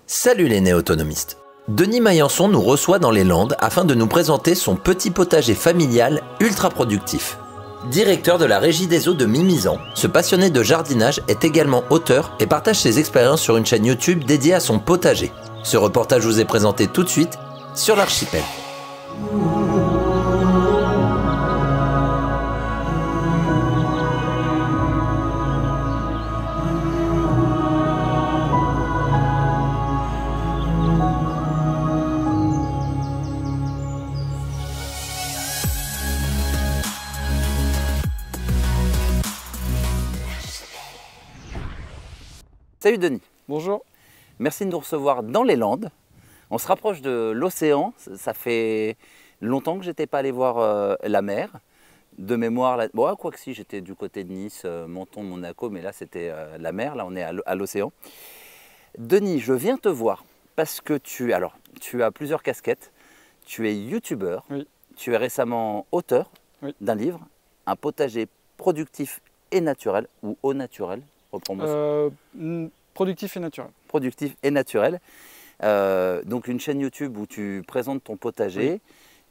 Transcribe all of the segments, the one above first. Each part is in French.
Salut les néo-autonomistes. Denis Maillançon nous reçoit dans les Landes afin de nous présenter son petit potager familial ultra productif. Directeur de la Régie des eaux de Mimizan, ce passionné de jardinage est également auteur et partage ses expériences sur une chaîne YouTube dédiée à son potager. Ce reportage vous est présenté tout de suite sur l'archipel. Salut Denis. Bonjour. Merci de nous recevoir dans les Landes. On se rapproche de l'océan. Ça fait longtemps que je n'étais pas allé voir la mer. De mémoire, bon, quoi que si, j'étais du côté de Nice, Menton, Monaco, mais là c'était la mer, là on est à l'océan. Denis, je viens te voir parce que tu as plusieurs casquettes. Tu es youtubeur, oui. Tu es récemment auteur d'un livre, Un potager productif et naturel, ou au naturel. Productif et naturel. Productif et naturel. Donc une chaîne YouTube où tu présentes ton potager. Oui.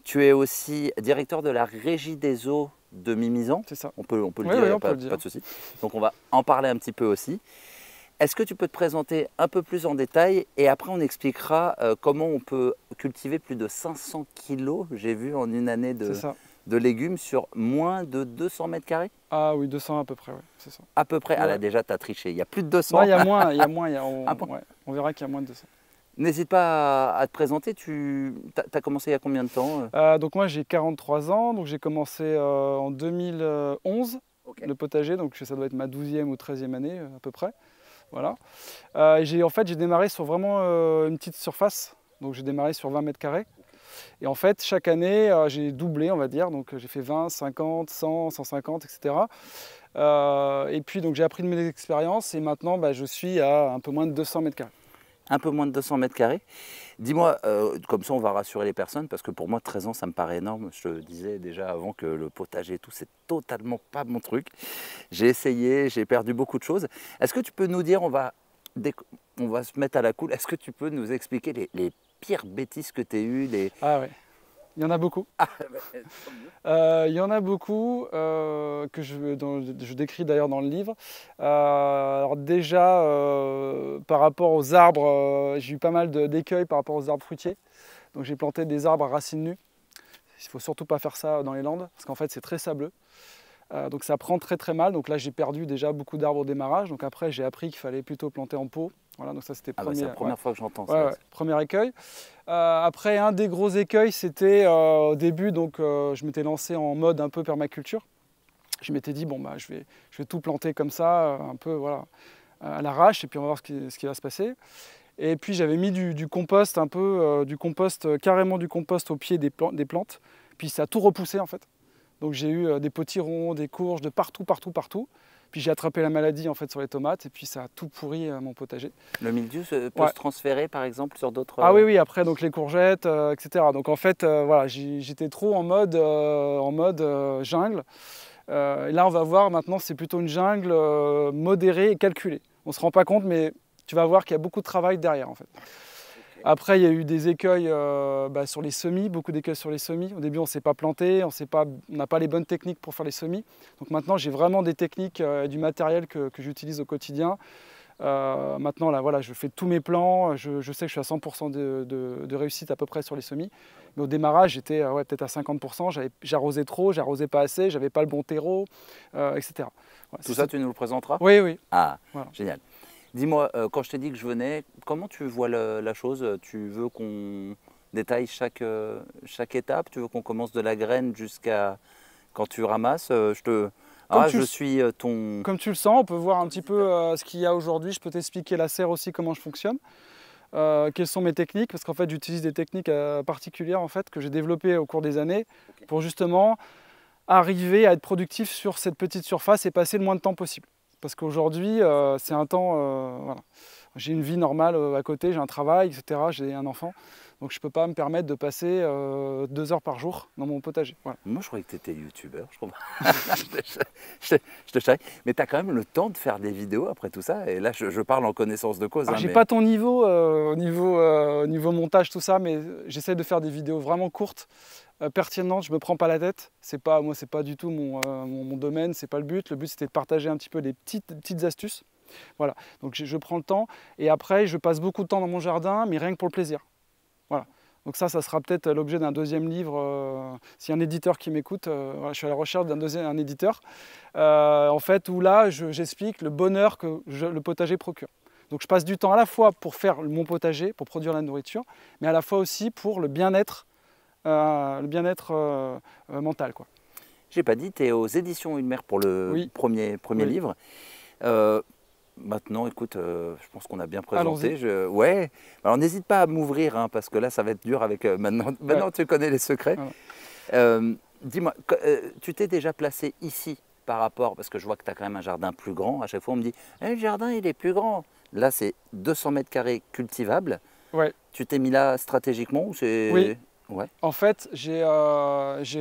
Tu es aussi directeur de la Régie des eaux de Mimizan. C'est ça. On peut le dire, pas de souci. Donc on va en parler un petit peu aussi. Est-ce que tu peux te présenter un peu plus en détail et après on expliquera comment on peut cultiver plus de 500 kilos, j'ai vu en une année de légumes sur moins de 200 mètres carrés? Ah oui, 200 à peu près, ouais, c'est ça. À peu près, ouais. Ah là déjà tu as triché, il y a plus de 200. Ouais, il y a moins, on verra qu'il y a moins de 200. N'hésite pas à te présenter, tu as commencé il y a combien de temps? Donc moi j'ai 43 ans, donc j'ai commencé en 2011 le potager, donc ça doit être ma 12e ou 13e année à peu près. Voilà. J'ai démarré sur vraiment une petite surface, donc j'ai démarré sur 20 mètres carrés. Et en fait, chaque année, j'ai doublé, on va dire, donc j'ai fait 20, 50, 100, 150, etc. Et puis donc j'ai appris de mes expériences et maintenant je suis à un peu moins de 200 mètres carrés. Un peu moins de 200 mètres carrés. Dis-moi, comme ça on va rassurer les personnes, parce que pour moi 13 ans ça me paraît énorme. Je te disais déjà avant que le potager et tout, c'est totalement pas mon truc. J'ai essayé, j'ai perdu beaucoup de choses. Est-ce que tu peux nous dire, on va se mettre à la cool, est-ce que tu peux nous expliquer les pires bêtises que tu as eues Ah ouais, il y en a beaucoup. Il y en a beaucoup que je décris d'ailleurs dans le livre. Alors déjà, par rapport aux arbres, j'ai eu pas mal d'écueils par rapport aux arbres fruitiers. Donc j'ai planté des arbres à racines nues. Il ne faut surtout pas faire ça dans les Landes, parce qu'en fait c'est très sableux. Donc ça prend très très mal. Donc là j'ai perdu déjà beaucoup d'arbres au démarrage. Donc après j'ai appris qu'il fallait plutôt planter en pot. Voilà, donc ça c'était c'est la première fois que j'entends ça. Premier écueil. Après, un des gros écueils, c'était au début, donc je m'étais lancé en mode un peu permaculture. Je m'étais dit, bon, je vais tout planter comme ça, un peu à l'arrache, et puis on va voir ce qui va se passer. Et puis j'avais mis du compost, un peu carrément du compost au pied des plantes. Puis ça a tout repoussé en fait. Donc j'ai eu des potirons, des courges de partout. Puis j'ai attrapé la maladie en fait sur les tomates et puis ça a tout pourri mon potager. Le mildiou peut se transférer par exemple sur d'autres... Ah oui, après donc les courgettes, etc. Donc en fait j'étais trop en mode jungle. Et là on va voir maintenant c'est plutôt une jungle modérée et calculée. On ne se rend pas compte mais tu vas voir qu'il y a beaucoup de travail derrière en fait. Après, il y a eu des écueils sur les semis, beaucoup d'écueils sur les semis. Au début, on ne s'est pas planté, on n'a pas les bonnes techniques pour faire les semis. Donc maintenant, j'ai vraiment des techniques et du matériel que j'utilise au quotidien. Maintenant, là, voilà, je fais tous mes plans. Je sais que je suis à 100% de réussite à peu près sur les semis. Mais au démarrage, j'étais peut-être à 50%. J'arrosais trop, j'arrosais pas assez, j'avais pas le bon terreau, etc. Voilà, tout ça, tu nous le présenteras? Oui. Ah, voilà. Génial. Dis-moi, quand je t'ai dit que je venais, comment tu vois la chose? Tu veux qu'on détaille chaque étape? Tu veux qu'on commence de la graine jusqu'à quand tu ramasses? Je suis ton... Comme tu le sens, on peut voir un petit peu ce qu'il y a aujourd'hui. Je peux t'expliquer la serre aussi, comment je fonctionne. Quelles sont mes techniques? Parce qu'en fait, j'utilise des techniques particulières en fait, que j'ai développées au cours des années pour justement arriver à être productif sur cette petite surface et passer le moins de temps possible. Parce qu'aujourd'hui, c'est un temps J'ai une vie normale à côté, j'ai un travail, etc. J'ai un enfant. Donc je ne peux pas me permettre de passer 2 heures par jour dans mon potager. Voilà. Moi, je croyais que tu étais youtubeur, je comprends. Je te charrie. Mais tu as quand même le temps de faire des vidéos après tout ça. Et là, je parle en connaissance de cause. J'ai mais... pas ton niveau au niveau montage, tout ça, mais j'essaie de faire des vidéos vraiment courtes, pertinentes. Je me prends pas la tête. Moi, c'est pas du tout mon domaine, c'est pas le but. Le but, c'était de partager un petit peu des petites astuces. Voilà. Donc je prends le temps. Et après, je passe beaucoup de temps dans mon jardin, mais rien que pour le plaisir. Voilà. Donc ça sera peut-être l'objet d'un deuxième livre. S'il y a un éditeur qui m'écoute, voilà, je suis à la recherche d'un éditeur. En fait, où là, j'explique le bonheur que le potager procure. Donc je passe du temps à la fois pour faire mon potager, pour produire la nourriture, mais à la fois aussi pour le bien-être mental, quoi. J'ai pas dit, tu es aux éditions Ulmer pour le Oui. premier Oui. livre. Maintenant, écoute, je pense qu'on a bien présenté. Allons-y. Ouais. Alors n'hésite pas à m'ouvrir, hein, parce que là, ça va être dur avec. Maintenant, Ouais. tu connais les secrets. Voilà. Dis-moi, tu t'es déjà placé ici par rapport, parce que je vois que tu as quand même un jardin plus grand. À chaque fois, on me dit, le jardin, il est plus grand. Là, c'est 200 mètres carrés cultivables. Ouais. Tu t'es mis là stratégiquement ou c'est... Oui. Ouais. En fait, j'ai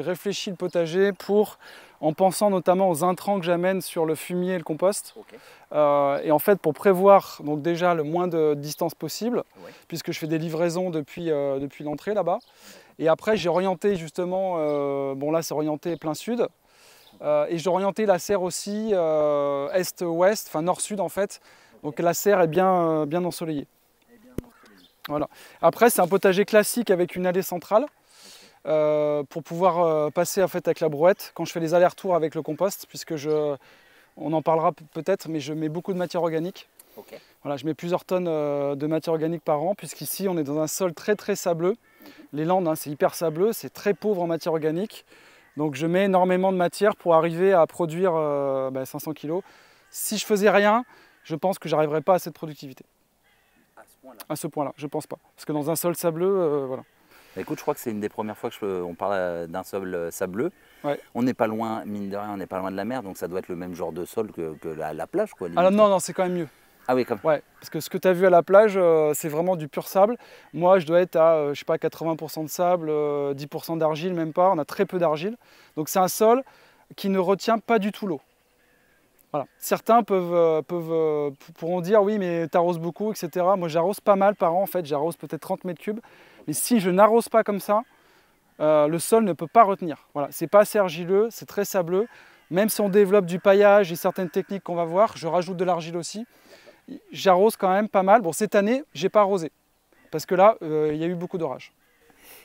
réfléchi le potager en pensant notamment aux intrants que j'amène sur le fumier et le compost. Okay. Et en fait, pour prévoir donc déjà le moins de distance possible, Ouais. puisque je fais des livraisons depuis l'entrée là-bas. Et après, j'ai orienté justement, bon là c'est orienté plein sud, et j'ai orienté la serre aussi est-ouest, enfin nord-sud en fait. Donc la serre est bien ensoleillée. Voilà. Après, c'est un potager classique avec une allée centrale pour pouvoir passer en fait avec la brouette quand je fais les allers-retours avec le compost, puisque on en parlera peut-être, mais je mets beaucoup de matière organique. Okay. Voilà, je mets plusieurs tonnes de matière organique par an, puisqu'ici on est dans un sol très très sableux. Les Landes, hein, c'est hyper sableux, c'est très pauvre en matière organique. Donc je mets énormément de matière pour arriver à produire 500 kg. Si je faisais rien, je pense que j'arriverais pas à cette productivité. À ce point-là, je pense pas. Parce que dans un sol sableux, voilà. Écoute, je crois que c'est une des premières fois qu'on parle d'un sol sableux. Ouais. On n'est pas loin, mine de rien, on n'est pas loin de la mer, donc ça doit être le même genre de sol que la plage, quoi. Alors non, c'est quand même mieux. Ah oui, comme. Ouais, parce que ce que tu as vu à la plage, c'est vraiment du pur sable. Moi, je dois être à, je sais pas, 80% de sable, 10% d'argile, même pas. On a très peu d'argile. Donc c'est un sol qui ne retient pas du tout l'eau. Voilà. Certains pourront dire oui, mais tu arroses beaucoup, etc. Moi, j'arrose pas mal par an, en fait. J'arrose peut-être 30 mètres cubes. Mais si je n'arrose pas comme ça, le sol ne peut pas retenir. Voilà. C'est pas assez argileux, c'est très sableux. Même si on développe du paillage et certaines techniques qu'on va voir, je rajoute de l'argile aussi. J'arrose quand même pas mal. Bon, cette année, j'ai pas arrosé. Parce que là, il y a eu beaucoup d'orage.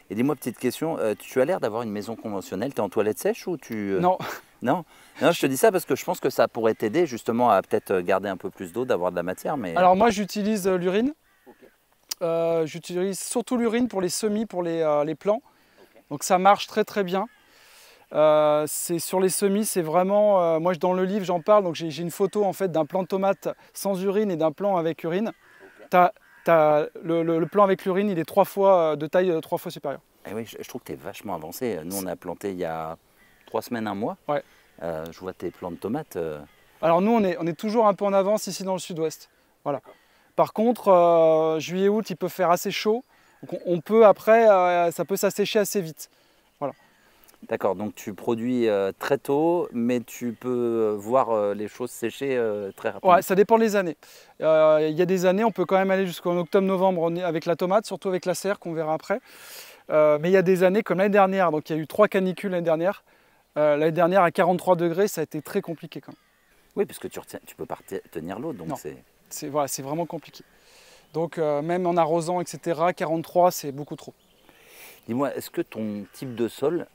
Et dis-moi, petite question, tu as l'air d'avoir une maison conventionnelle. Tu es en toilette sèche ou tu... Non. Non, je te dis ça parce que je pense que ça pourrait t'aider justement à peut-être garder un peu plus d'eau, d'avoir de la matière. Mais... Alors moi, j'utilise l'urine. Okay. J'utilise surtout l'urine pour les semis, pour les plants. Okay. Donc ça marche très très bien. Sur les semis, c'est vraiment... moi, dans le livre, j'en parle. Donc j'ai une photo en fait d'un plant de tomate sans urine et d'un plant avec urine. Okay. Le plant avec l'urine, il est de taille 3 fois supérieure. Et oui, je trouve que tu es vachement avancé. Nous, on a planté il y a 3 semaines, un mois. Ouais. Je vois tes plants de tomates. Alors nous, on est toujours un peu en avance ici dans le sud-ouest. Voilà. Par contre, juillet-août, il peut faire assez chaud. Donc on peut après, ça peut s'assécher assez vite. Voilà. D'accord, donc tu produis très tôt, mais tu peux voir les choses sécher très rapidement. Ouais, ça dépend des années. Il y a des années, on peut quand même aller jusqu'en octobre-novembre avec la tomate, surtout avec la serre qu'on verra après. Mais il y a des années comme l'année dernière, donc il y a eu 3 canicules l'année dernière. L'année dernière à 43 degrés, ça a été très compliqué quand même. Oui, parce que tu peux pas tenir l'eau, donc c'est vraiment compliqué. Donc même en arrosant, etc., 43, c'est beaucoup trop. Dis-moi, est-ce que ton type de sol,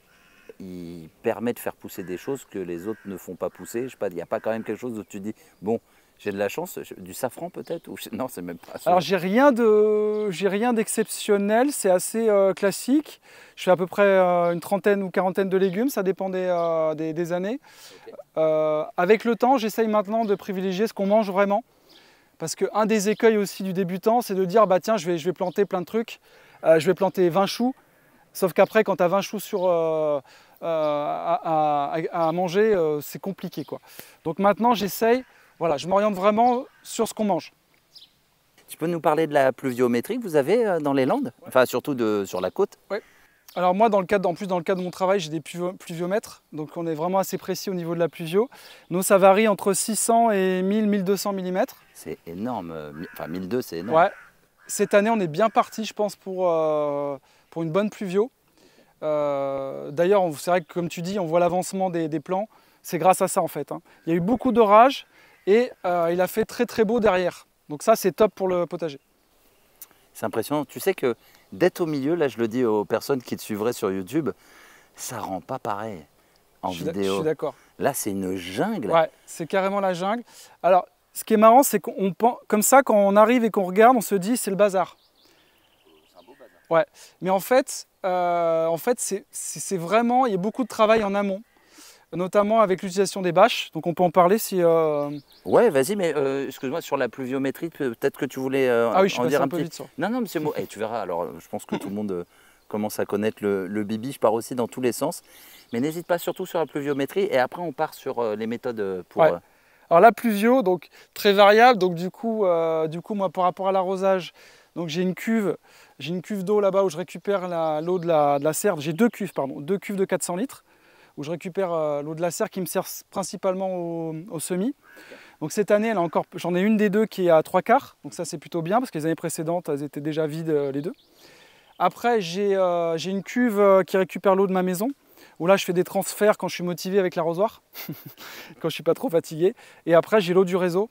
il permet de faire pousser des choses que les autres ne font pas pousser? Je sais pas, il n'y a pas quand même quelque chose où tu dis, bon, j'ai de la chance, du safran peut-être? Non, c'est même pas ça. Alors j'ai rien d'exceptionnel, c'est assez classique. Je fais à peu près une trentaine ou quarantaine de légumes, ça dépend des années. Okay. Avec le temps, j'essaye maintenant de privilégier ce qu'on mange vraiment. Parce qu'un des écueils aussi du débutant, c'est de dire, bah tiens, je vais planter plein de trucs. Je vais planter 20 choux. Sauf qu'après, quand tu as 20 choux à manger, c'est compliqué, quoi. Donc maintenant, j'essaye, voilà, je m'oriente vraiment sur ce qu'on mange. Tu peux nous parler de la pluviométrie que vous avez dans les Landes? Enfin, surtout sur la côte. Ouais. Alors moi, en plus dans le cadre de mon travail, j'ai des pluviomètres, donc on est vraiment assez précis au niveau de la pluvio. Nous, ça varie entre 600 et 1000-1200 mm. C'est énorme, enfin 1200 c'est énorme. Ouais. Cette année, on est bien parti, je pense, pour une bonne pluvio. D'ailleurs, c'est vrai que comme tu dis, on voit l'avancement des plants. C'est grâce à ça en fait. Il y a eu beaucoup d'orages et il a fait très très beau derrière. Donc ça, c'est top pour le potager. C'est impressionnant. Tu sais que d'être au milieu, là je le dis aux personnes qui te suivraient sur YouTube, ça rend pas pareil en vidéo. Je suis d'accord. Là, c'est une jungle. Ouais, c'est carrément la jungle. Alors, ce qui est marrant, c'est qu'on pense comme ça, quand on arrive et qu'on regarde, on se dit c'est le bazar. C'est un beau bazar. Ouais, mais en fait c'est vraiment, il y a beaucoup de travail en amont, notamment avec l'utilisation des bâches. Donc on peut en parler si. Ouais, vas-y, mais excuse-moi, sur la pluviométrie, peut-être que tu voulais Ah oui, je suis en passé dire un un peu petit. vite sur. Non, non, monsieur Mo, tu verras. Alors, je pense que tout le monde commence à connaître le bibi. Je pars aussi dans tous les sens, mais n'hésite pas surtout sur la pluviométrie. Et après, on part sur les méthodes pour. Ouais. Alors la pluvio, donc très variable. Donc du coup moi par rapport à l'arrosage, donc j'ai une cuve d'eau là-bas où je récupère l'eau de la serre. J'ai deux cuves de 400 litres où je récupère l'eau de la serre qui me sert principalement au semis. Donc cette année, j'en ai une des deux qui est à 3/4, donc ça c'est plutôt bien parce que les années précédentes, elles étaient déjà vides les deux. Après, j'ai une cuve qui récupère l'eau de ma maison, où là je fais des transferts quand je suis motivé avec l'arrosoir, quand je suis pas trop fatigué. Et après, j'ai l'eau du réseau.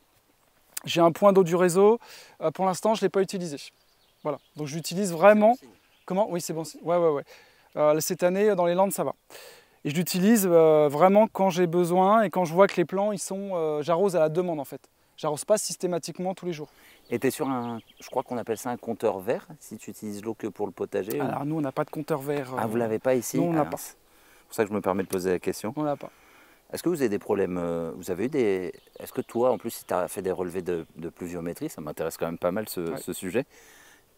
J'ai un point d'eau du réseau. Pour l'instant, je ne l'ai pas utilisé. Voilà, donc je l'utilise vraiment. Comment? Oui, c'est bon. Ouais. Cette année, dans les Landes, ça va. Et je l'utilise vraiment quand j'ai besoin et quand je vois que les plants, j'arrose à la demande en fait. J'arrose pas systématiquement tous les jours. Et tu es sur je crois qu'on appelle ça un compteur vert, si tu utilises l'eau que pour le potager. Alors nous, on n'a pas de compteur vert. Ah, vous l'avez pas ici? Non, on n'a pas. C'est pour ça que je me permets de poser la question. On l'a pas. Est-ce que vous avez des problèmes? Vous avez eu des. Est-ce que toi, en plus, si tu as fait des relevés de pluviométrie, ça m'intéresse quand même pas mal ce sujet.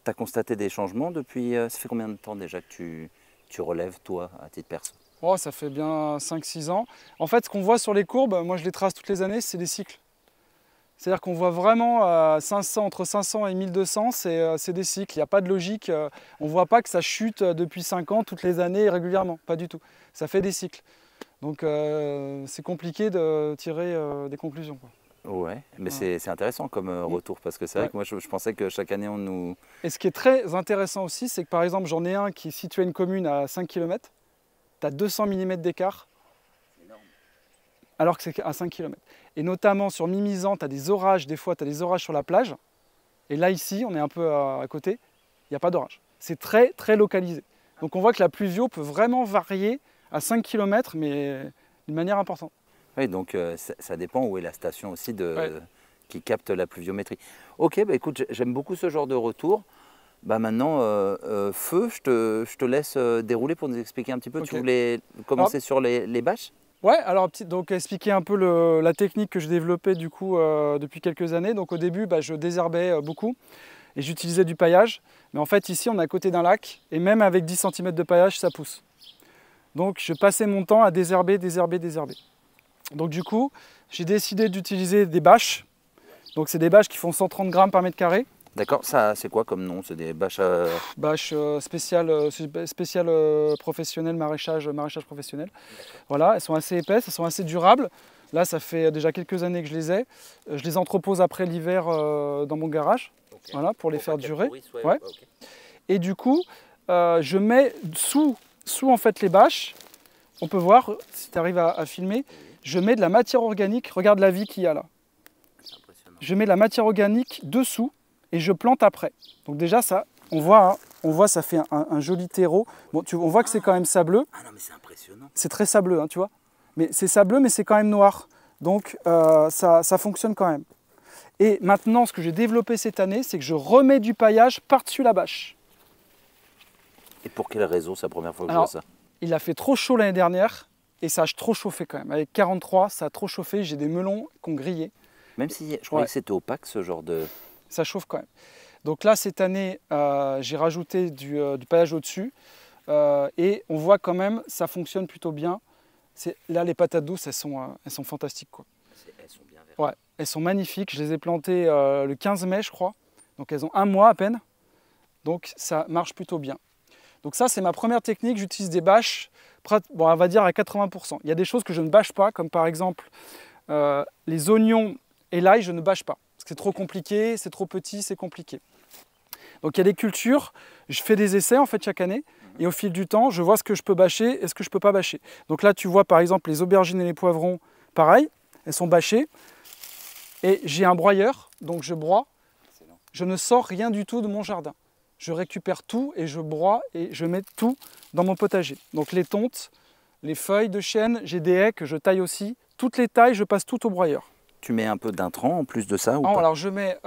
Tu as constaté des changements depuis. Ça fait combien de temps déjà que tu relèves, toi, à titre perso? Oh, ça fait bien 5-6 ans. En fait, ce qu'on voit sur les courbes, moi je les trace toutes les années, c'est des cycles. C'est-à-dire qu'on voit vraiment entre 500 et 1200, c'est des cycles. Il n'y a pas de logique. On ne voit pas que ça chute depuis 5 ans, toutes les années, régulièrement. Pas du tout. Ça fait des cycles. Donc c'est compliqué de tirer des conclusions, quoi. Ouais, mais c'est intéressant comme retour parce que c'est vrai que moi je pensais que chaque année on nous. Et ce qui est très intéressant aussi, c'est que par exemple, j'en ai un qui est situé à une commune à 5 km. Tu as 200 mm d'écart. Alors que c'est à 5 km. Et notamment sur Mimizan, tu as des orages, des fois tu as des orages sur la plage. Et là ici, on est un peu à côté, il n'y a pas d'orage. C'est très très localisé. Donc on voit que la pluvio peut vraiment varier à 5 km, mais d'une manière importante. Oui, donc ça dépend où est la station aussi qui capte la pluviométrie. Ok, bah écoute, j'aime beaucoup ce genre de retour. Bah maintenant, Feu, je te laisse dérouler pour nous expliquer un petit peu. Okay. Tu voulais commencer sur les bâches? Ouais, alors donc expliquer un peu la technique que je développais du coup depuis quelques années. Donc au début, je désherbais beaucoup et j'utilisais du paillage. Mais en fait ici, on est à côté d'un lac et même avec 10 cm de paillage, ça pousse. Donc je passais mon temps à désherber. Donc du coup, j'ai décidé d'utiliser des bâches. Donc c'est des bâches qui font 130 grammes par mètre carré. D'accord, ça c'est quoi comme nom? C'est des bâches Bâches spéciales professionnelles, maraîchage professionnel. Voilà, elles sont assez épaisses, elles sont assez durables. Là, ça fait déjà quelques années que je les ai. Je les entrepose après l'hiver dans mon garage, voilà, pour les faire durer. Ouais. Okay. Et du coup, je mets sous en fait les bâches, on peut voir, si tu arrives à filmer, je mets de la matière organique, regarde la vie qu'il y a là. Je mets de la matière organique dessous, et je plante après. Donc déjà ça, on voit ça fait un joli terreau. Bon, on voit que c'est quand même sableux. Ah non mais c'est impressionnant. C'est très sableux, hein, tu vois. Mais c'est sableux, mais c'est quand même noir. Donc ça fonctionne quand même. Et maintenant, ce que j'ai développé cette année, c'est que je remets du paillage par-dessus la bâche. Et pour quelle raison? C'est la première fois que je vois ça. Il a fait trop chaud l'année dernière et ça a trop chauffé quand même. Avec 43, ça a trop chauffé. J'ai des melons qui ont grillé. Même si je croyais que c'était opaque ce genre de... Ça chauffe quand même. Donc là, cette année, j'ai rajouté du paillage au-dessus. Et on voit quand même, ça fonctionne plutôt bien. Là, les patates douces, elles sont fantastiques, quoi. Elles sont bien vertes. Ouais, elles sont magnifiques. Je les ai plantées le 15 mai, je crois. Donc elles ont 1 mois à peine. Donc ça marche plutôt bien. Donc ça, c'est ma première technique. J'utilise des bâches, bon, on va dire à 80%. Il y a des choses que je ne bâche pas, comme par exemple les oignons et l'ail, je ne bâche pas. Parce que c'est trop compliqué, c'est trop petit, c'est compliqué. Donc il y a des cultures, je fais des essais en fait chaque année. Et au fil du temps, je vois ce que je peux bâcher et ce que je ne peux pas bâcher. Donc là, tu vois par exemple les aubergines et les poivrons, pareil, elles sont bâchées. Et j'ai un broyeur, donc je broie. Je ne sors rien du tout de mon jardin. Je récupère tout et je broie et je mets tout dans mon potager. Donc les tontes, les feuilles de chêne, j'ai des haies que je taille aussi. Toutes les tailles, je passe tout au broyeur. Tu mets un peu d'intrant en plus de ça ou Non, pas? alors je mets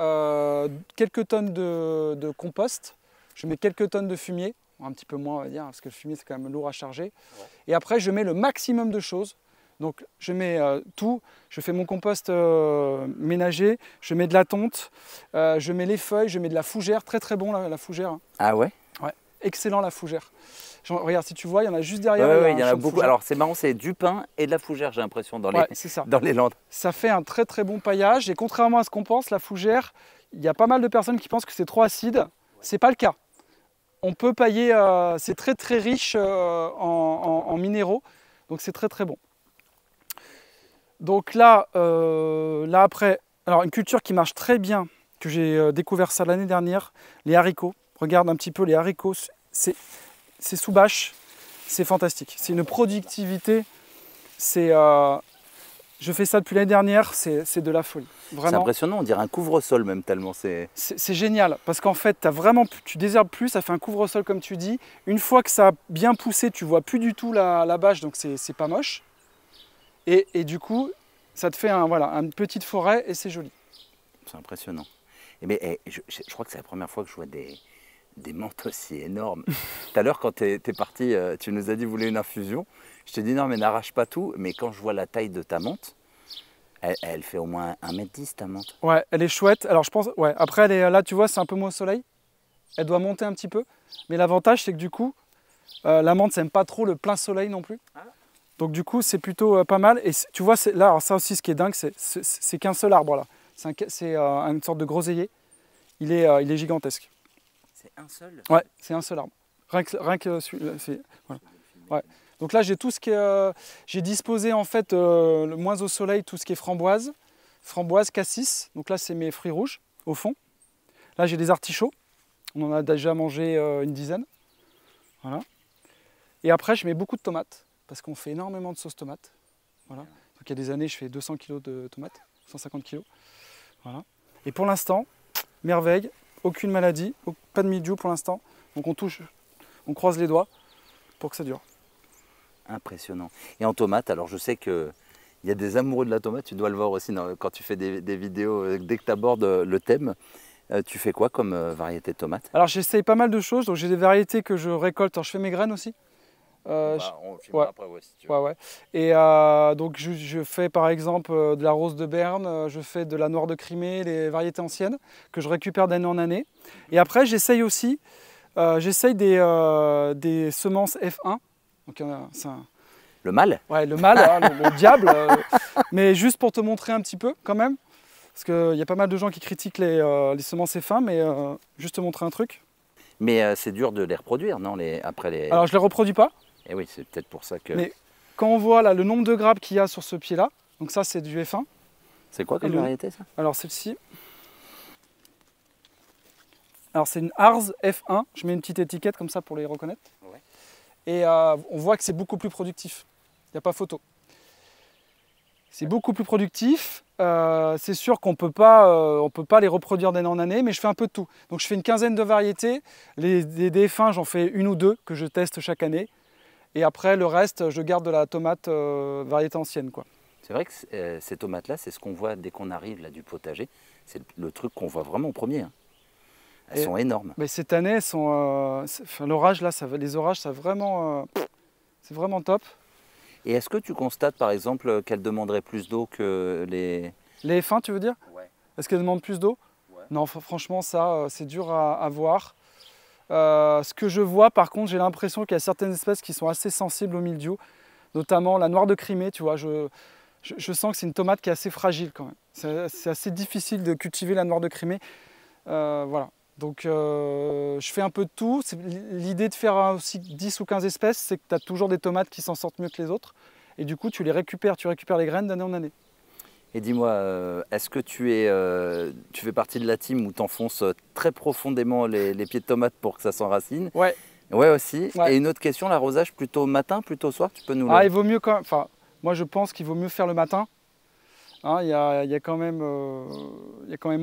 quelques tonnes de compost, je mets quelques tonnes de fumier, un petit peu moins on va dire, parce que le fumier c'est quand même lourd à charger. Ouais. Et après je mets le maximum de choses. Donc je mets tout, je fais mon compost ménager, je mets de la tonte, je mets les feuilles, je mets de la fougère, très très bon la fougère. Ah ouais? Ouais, excellent la fougère. Genre, regarde, si tu vois, il y en a juste derrière. Ouais, il y en a beaucoup. Alors c'est marrant, c'est du pin et de la fougère, j'ai l'impression, dans les Landes. Ça fait un très très bon paillage et contrairement à ce qu'on pense, la fougère, il y a pas mal de personnes qui pensent que c'est trop acide. C'est pas le cas. On peut pailler, c'est très très riche en minéraux, donc c'est très très bon. Donc là, après, alors une culture qui marche très bien, que j'ai découvert ça l'année dernière, les haricots. Regarde un petit peu les haricots, c'est sous bâche, c'est fantastique. C'est une productivité, je fais ça depuis l'année dernière, c'est de la folie. C'est impressionnant, on dirait un couvre-sol même tellement c'est... C'est génial, parce qu'en fait, tu désherbes plus, ça fait un couvre-sol comme tu dis. Une fois que ça a bien poussé, tu vois plus du tout la bâche, donc c'est pas moche. Et du coup, ça te fait une petite forêt et c'est joli. C'est impressionnant. Je crois que c'est la première fois que je vois des menthes aussi énormes. Tout à l'heure, quand tu es parti, tu nous as dit que vous voulez une infusion. Je te dis non, mais n'arrache pas tout. Mais quand je vois la taille de ta menthe, elle fait au moins 1,10 m ta menthe. Ouais, elle est chouette. Alors je pense, ouais. Après, elle est, là, tu vois, c'est un peu moins au soleil. Elle doit monter un petit peu. Mais l'avantage, c'est que du coup, la menthe, ça n'aime pas trop le plein soleil non plus. Ah. Donc du coup, c'est plutôt pas mal. Et tu vois, là, alors ça aussi, ce qui est dingue, c'est qu'un seul arbre là. C'est une sorte de groseillier. Il est gigantesque. C'est un seul? Ouais, c'est un seul arbre. Rien que celui-là. Voilà. Ouais. Donc là, j'ai tout ce qui est, j'ai disposé en fait le moins au soleil tout ce qui est framboise, cassis. Donc là, c'est mes fruits rouges au fond. Là, j'ai des artichauts. On en a déjà mangé une dizaine. Voilà. Et après, je mets beaucoup de tomates parce qu'on fait énormément de sauce tomate. Voilà. Donc il y a des années, je fais 200 kg de tomates, 150 kg. Voilà. Et pour l'instant, merveille, aucune maladie, pas de mildiou pour l'instant. Donc on croise les doigts pour que ça dure. Impressionnant. Et en tomate, alors je sais qu'il y a des amoureux de la tomate, tu dois le voir aussi quand tu fais des vidéos, dès que tu abordes le thème. Tu fais quoi comme variété de tomates? Alors j'essaye pas mal de choses, donc j'ai des variétés que je récolte, alors je fais mes graines aussi. On filmera après, ouais, si tu veux. Ouais. Et donc je fais par exemple de la rose de Berne, je fais de la noire de Crimée, les variétés anciennes que je récupère d'année en année. Et après j'essaye aussi, des semences F1. Donc, le mâle? Ouais, le mâle, hein, le diable. Mais juste pour te montrer un petit peu quand même. Parce qu'il y a pas mal de gens qui critiquent les semences F1, mais juste te montrer un truc. Mais c'est dur de les reproduire, non après les... Alors je ne les reproduis pas. Et oui, c'est peut-être pour ça que... Mais quand on voit là le nombre de grappes qu'il y a sur ce pied-là, donc ça c'est du F1. C'est quoi comme variété ça? Alors celle-ci. Alors c'est une Ars F1, je mets une petite étiquette comme ça pour les reconnaître. Ouais. Et on voit que c'est beaucoup plus productif, il n'y a pas photo. C'est beaucoup plus productif, c'est sûr qu'on peut pas les reproduire d'année en année, mais je fais un peu de tout. Donc je fais une quinzaine de variétés, des F1 j'en fais une ou deux que je teste chaque année. Et après le reste, je garde de la tomate variété ancienne, quoi. C'est vrai que ces tomates-là, c'est ce qu'on voit dès qu'on arrive là du potager. C'est le truc qu'on voit vraiment en premier. Hein. Elles sont énormes. Mais cette année, elles sont, l'orage là, les orages, c'est vraiment top. Et est-ce que tu constates par exemple qu'elles demanderaient plus d'eau que les... Les F1, tu veux dire? Ouais. Est-ce qu'elles demandent plus d'eau? Ouais. Non, franchement, ça, c'est dur à voir. Ce que je vois, par contre, j'ai l'impression qu'il y a certaines espèces qui sont assez sensibles au mildiou, notamment la noire de Crimée, tu vois. Je sens que c'est une tomate qui est assez fragile quand même. C'est assez difficile de cultiver la noire de Crimée. Voilà. Donc je fais un peu de tout. L'idée de faire aussi 10 ou 15 espèces, c'est que tu as toujours des tomates qui s'en sortent mieux que les autres. Et du coup, tu récupères les graines d'année en année. Et dis-moi, est-ce que tu fais partie de la team où tu enfonces très profondément les pieds de tomates pour que ça s'enracine? Ouais. Ouais aussi. Ouais. Et une autre question, l'arrosage plutôt matin, plutôt soir, tu peux nous il vaut mieux quand même. Enfin, moi je pense qu'il vaut mieux faire le matin. Hein, il y a quand même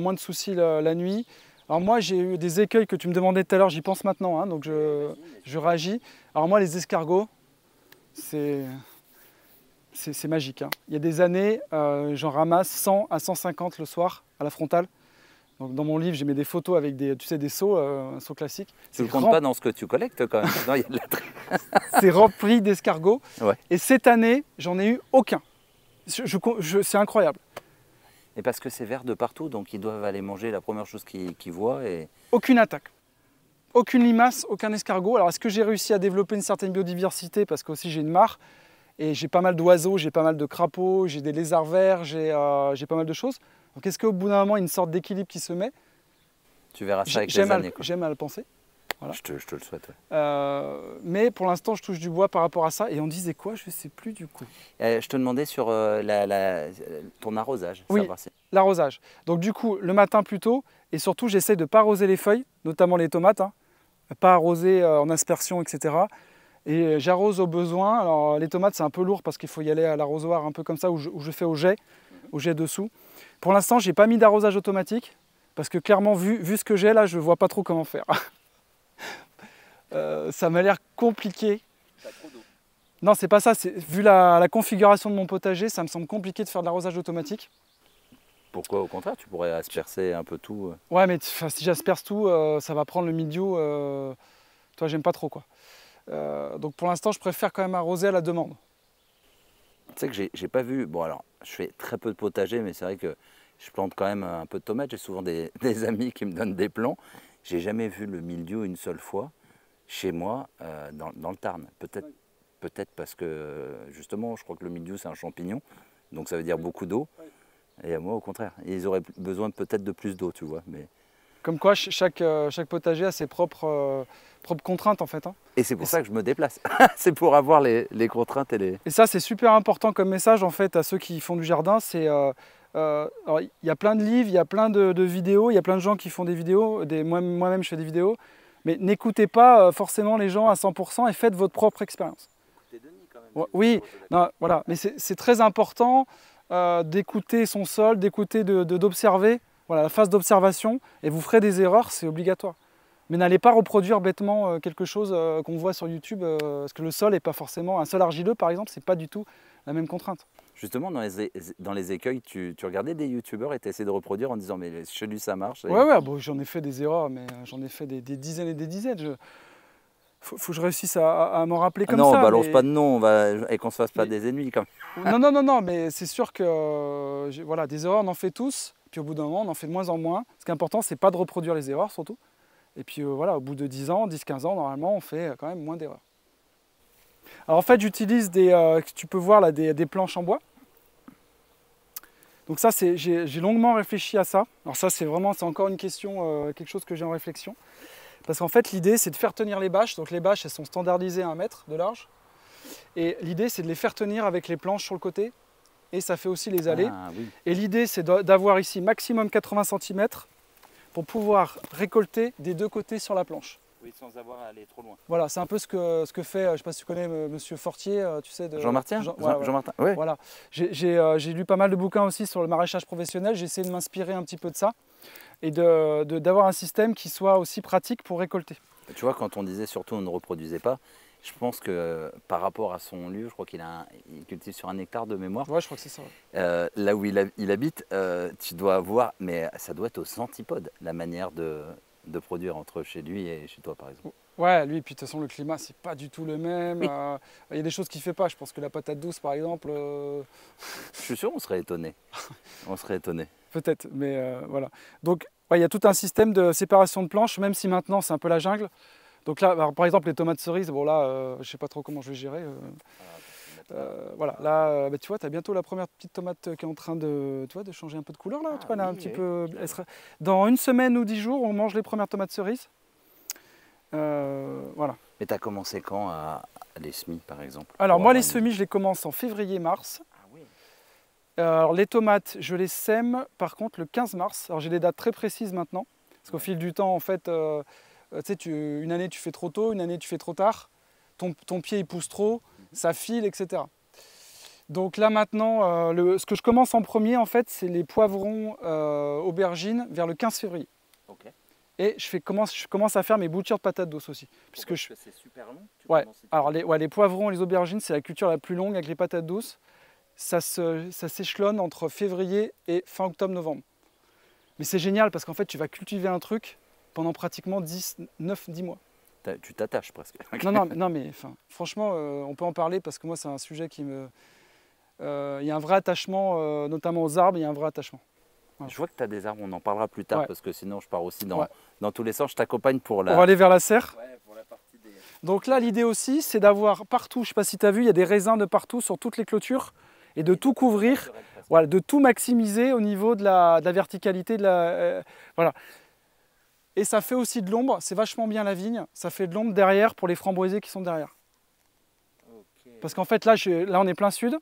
moins de soucis la nuit. Alors moi j'ai eu des écueils que tu me demandais tout à l'heure, j'y pense maintenant, hein, donc je réagis. Alors moi les escargots, c'est magique. Hein. Il y a des années, j'en ramasse 100 à 150 le soir à la frontale. Donc dans mon livre, j'ai mis des photos avec des seaux, un seau classique. Tu ne le comptes pas dans ce que tu collectes quand même. Non, il y a de la... C'est rempli d'escargots. Ouais. Et cette année, j'en ai eu aucun. C'est incroyable. Et parce que c'est vert de partout, donc ils doivent aller manger la première chose qu'ils voient. Et... Aucune attaque. Aucune limace, aucun escargot. Alors est-ce que j'ai réussi à développer une certaine biodiversité? Parce qu'aussi j'ai une mare. Et j'ai pas mal d'oiseaux, j'ai pas mal de crapauds, j'ai des lézards verts, j'ai pas mal de choses. Donc est-ce qu'au bout d'un moment, il y a une sorte d'équilibre qui se met? Tu verras ça avec les années. J'aime à le penser. Voilà. Je te le souhaite. Ouais. Mais pour l'instant, je touche du bois par rapport à ça. Et on disait quoi? Je ne sais plus du coup. Je te demandais sur ton arrosage. Oui, l'arrosage. Donc du coup, le matin plutôt. Et surtout, j'essaie de ne pas arroser les feuilles, notamment les tomates. Hein. Pas arroser en aspersion, etc. Et j'arrose au besoin. Alors les tomates, c'est un peu lourd parce qu'il faut y aller à l'arrosoir un peu comme ça, où je fais au jet dessous. Pour l'instant, je n'ai pas mis d'arrosage automatique. Parce que clairement, vu ce que j'ai là, je ne vois pas trop comment faire. Ça m'a l'air compliqué. Pas trop d'eau. Non, c'est pas ça. Vu la configuration de mon potager, ça me semble compliqué de faire de l'arrosage automatique. Pourquoi? Au contraire, tu pourrais aspercer un peu tout. Ouais, mais si j'asperce tout, ça va prendre le mildiou. Toi, j'aime pas trop, quoi. Donc pour l'instant, je préfère quand même arroser à la demande. Tu sais que j'ai pas vu. Bon, alors, je fais très peu de potager, mais c'est vrai que je plante quand même un peu de tomates. J'ai souvent des amis qui me donnent des plants. J'ai jamais vu le mildiou une seule fois chez moi dans le Tarn. Peut-être parce que justement, je crois que le mildiou c'est un champignon, donc ça veut dire beaucoup d'eau. Et moi, au contraire, ils auraient besoin peut-être de plus d'eau, tu vois. Mais... Comme quoi, chaque potager a ses propres contraintes en fait. Hein. Et c'est pour ça que je me déplace. C'est pour avoir les contraintes et les... Et ça, c'est super important comme message en fait à ceux qui font du jardin. C'est il y a plein de livres, il y a plein de vidéos, il y a plein de gens qui font des vidéos. Moi-même, je fais des vidéos. Mais n'écoutez pas forcément les gens à 100% et faites votre propre expérience. Écoutez Denis quand même. Oui, non, voilà. Mais c'est très important d'écouter son sol, d'observer. Voilà, la phase d'observation, et vous ferez des erreurs, c'est obligatoire. Mais n'allez pas reproduire bêtement quelque chose qu'on voit sur YouTube, parce que le sol n'est pas forcément... Un sol argileux, par exemple, c'est pas du tout la même contrainte. Justement, dans les écueils, tu regardais des youtubeurs et tu essayais de reproduire en disant mais chez lui ça marche. Ouais, bon, j'en ai fait des erreurs, mais j'en ai fait des dizaines et des dizaines. Faut que je réussisse à m'en rappeler comme ça. Non, on balance pas de nom, et qu'on se fasse pas des ennemis quand même. Non, mais c'est sûr que voilà, des erreurs, on en fait tous. Puis au bout d'un moment, on en fait de moins en moins. Ce qui est important, c'est pas de reproduire les erreurs surtout. Et puis voilà, au bout de 10 ans, 10-15 ans, normalement, on fait quand même moins d'erreurs. Alors en fait, j'utilise tu peux voir là, des planches en bois. Donc ça, j'ai longuement réfléchi à ça. Alors ça, c'est encore une question, quelque chose que j'ai en réflexion. Parce qu'en fait, l'idée, c'est de faire tenir les bâches. Donc les bâches, elles sont standardisées à 1 mètre de large. Et l'idée, c'est de les faire tenir avec les planches sur le côté. Et ça fait aussi les allées. Ah, oui. Et l'idée, c'est d'avoir ici maximum 80 cm pour pouvoir récolter des deux côtés sur la planche. Oui, sans avoir à aller trop loin. Voilà, c'est un peu ce que fait, je ne sais pas si tu connais Monsieur Fortier, tu sais. Jean-Martin Jean-Martin, oui. Voilà. J'ai lu pas mal de bouquins aussi sur le maraîchage professionnel. J'ai essayé de m'inspirer un petit peu de ça et d'avoir un système qui soit aussi pratique pour récolter. Tu vois, quand on disait surtout on ne reproduisait pas, je pense que par rapport à son lieu, je crois qu'il cultive sur 1 hectare de mémoire. Ouais, je crois que c'est ça. Ouais. Là où il habite, tu dois voir, mais ça doit être aux antipodes, la manière de produire entre chez lui et chez toi, par exemple. Ouais, lui, puis de toute façon, le climat, c'est pas du tout le même. Oui. Il y a des choses qu'il ne fait pas. Je pense que la patate douce, par exemple... Je suis sûr, on serait étonné. On serait étonné. Peut-être, mais voilà. Donc, ouais, il y a tout un système de séparation de planches, même si maintenant, c'est un peu la jungle. Donc là, alors, par exemple, les tomates cerises, bon là, je ne sais pas trop comment je vais gérer. Voilà, là, tu vois, tu as bientôt la première petite tomate qui est en train de, tu vois, de changer un peu de couleur. Là, tu vois, là, un petit peu. Dans une semaine ou 10 jours, on mange les premières tomates cerises. Voilà. Mais tu as commencé quand à les semis, par exemple? Alors, moi, les semis, je les commence en février-mars. Ah oui. Alors, les tomates, je les sème, par contre, le 15 mars. Alors, j'ai des dates très précises maintenant. Parce qu'au fil du temps, en fait, tu sais, une année, tu fais trop tôt, une année, tu fais trop tard. Ton pied, il pousse trop, ça file, etc. Donc là, maintenant, ce que je commence en premier, en fait, c'est les poivrons aubergines vers le 15 février. Ok. Et je commence à faire mes boutures de patates douces aussi. Parce que c'est super long. Ouais. Alors, les poivrons et les aubergines, c'est la culture la plus longue avec les patates douces. Ça s'échelonne entre février et fin octobre-novembre. Mais c'est génial parce qu'en fait, tu vas cultiver un truc pendant pratiquement 9-10 mois. Tu t'attaches presque. Non, mais franchement, on peut en parler parce que moi, c'est un sujet qui me... Il y a un vrai attachement, notamment aux arbres, il y a un vrai attachement. Voilà. Je vois que tu as des arbres, on en parlera plus tard parce que sinon je pars aussi dans tous les sens. Je t'accompagne pour la... On va aller vers la serre. Ouais, pour la partie des... Donc là, l'idée aussi, c'est d'avoir partout, je ne sais pas si tu as vu, il y a des raisins de partout sur toutes les clôtures et de tout couvrir, voilà, de tout maximiser au niveau de la verticalité. Voilà. Et ça fait aussi de l'ombre, c'est vachement bien la vigne, ça fait de l'ombre derrière pour les framboisiers qui sont derrière. Okay. Parce qu'en fait, là, on est plein sud.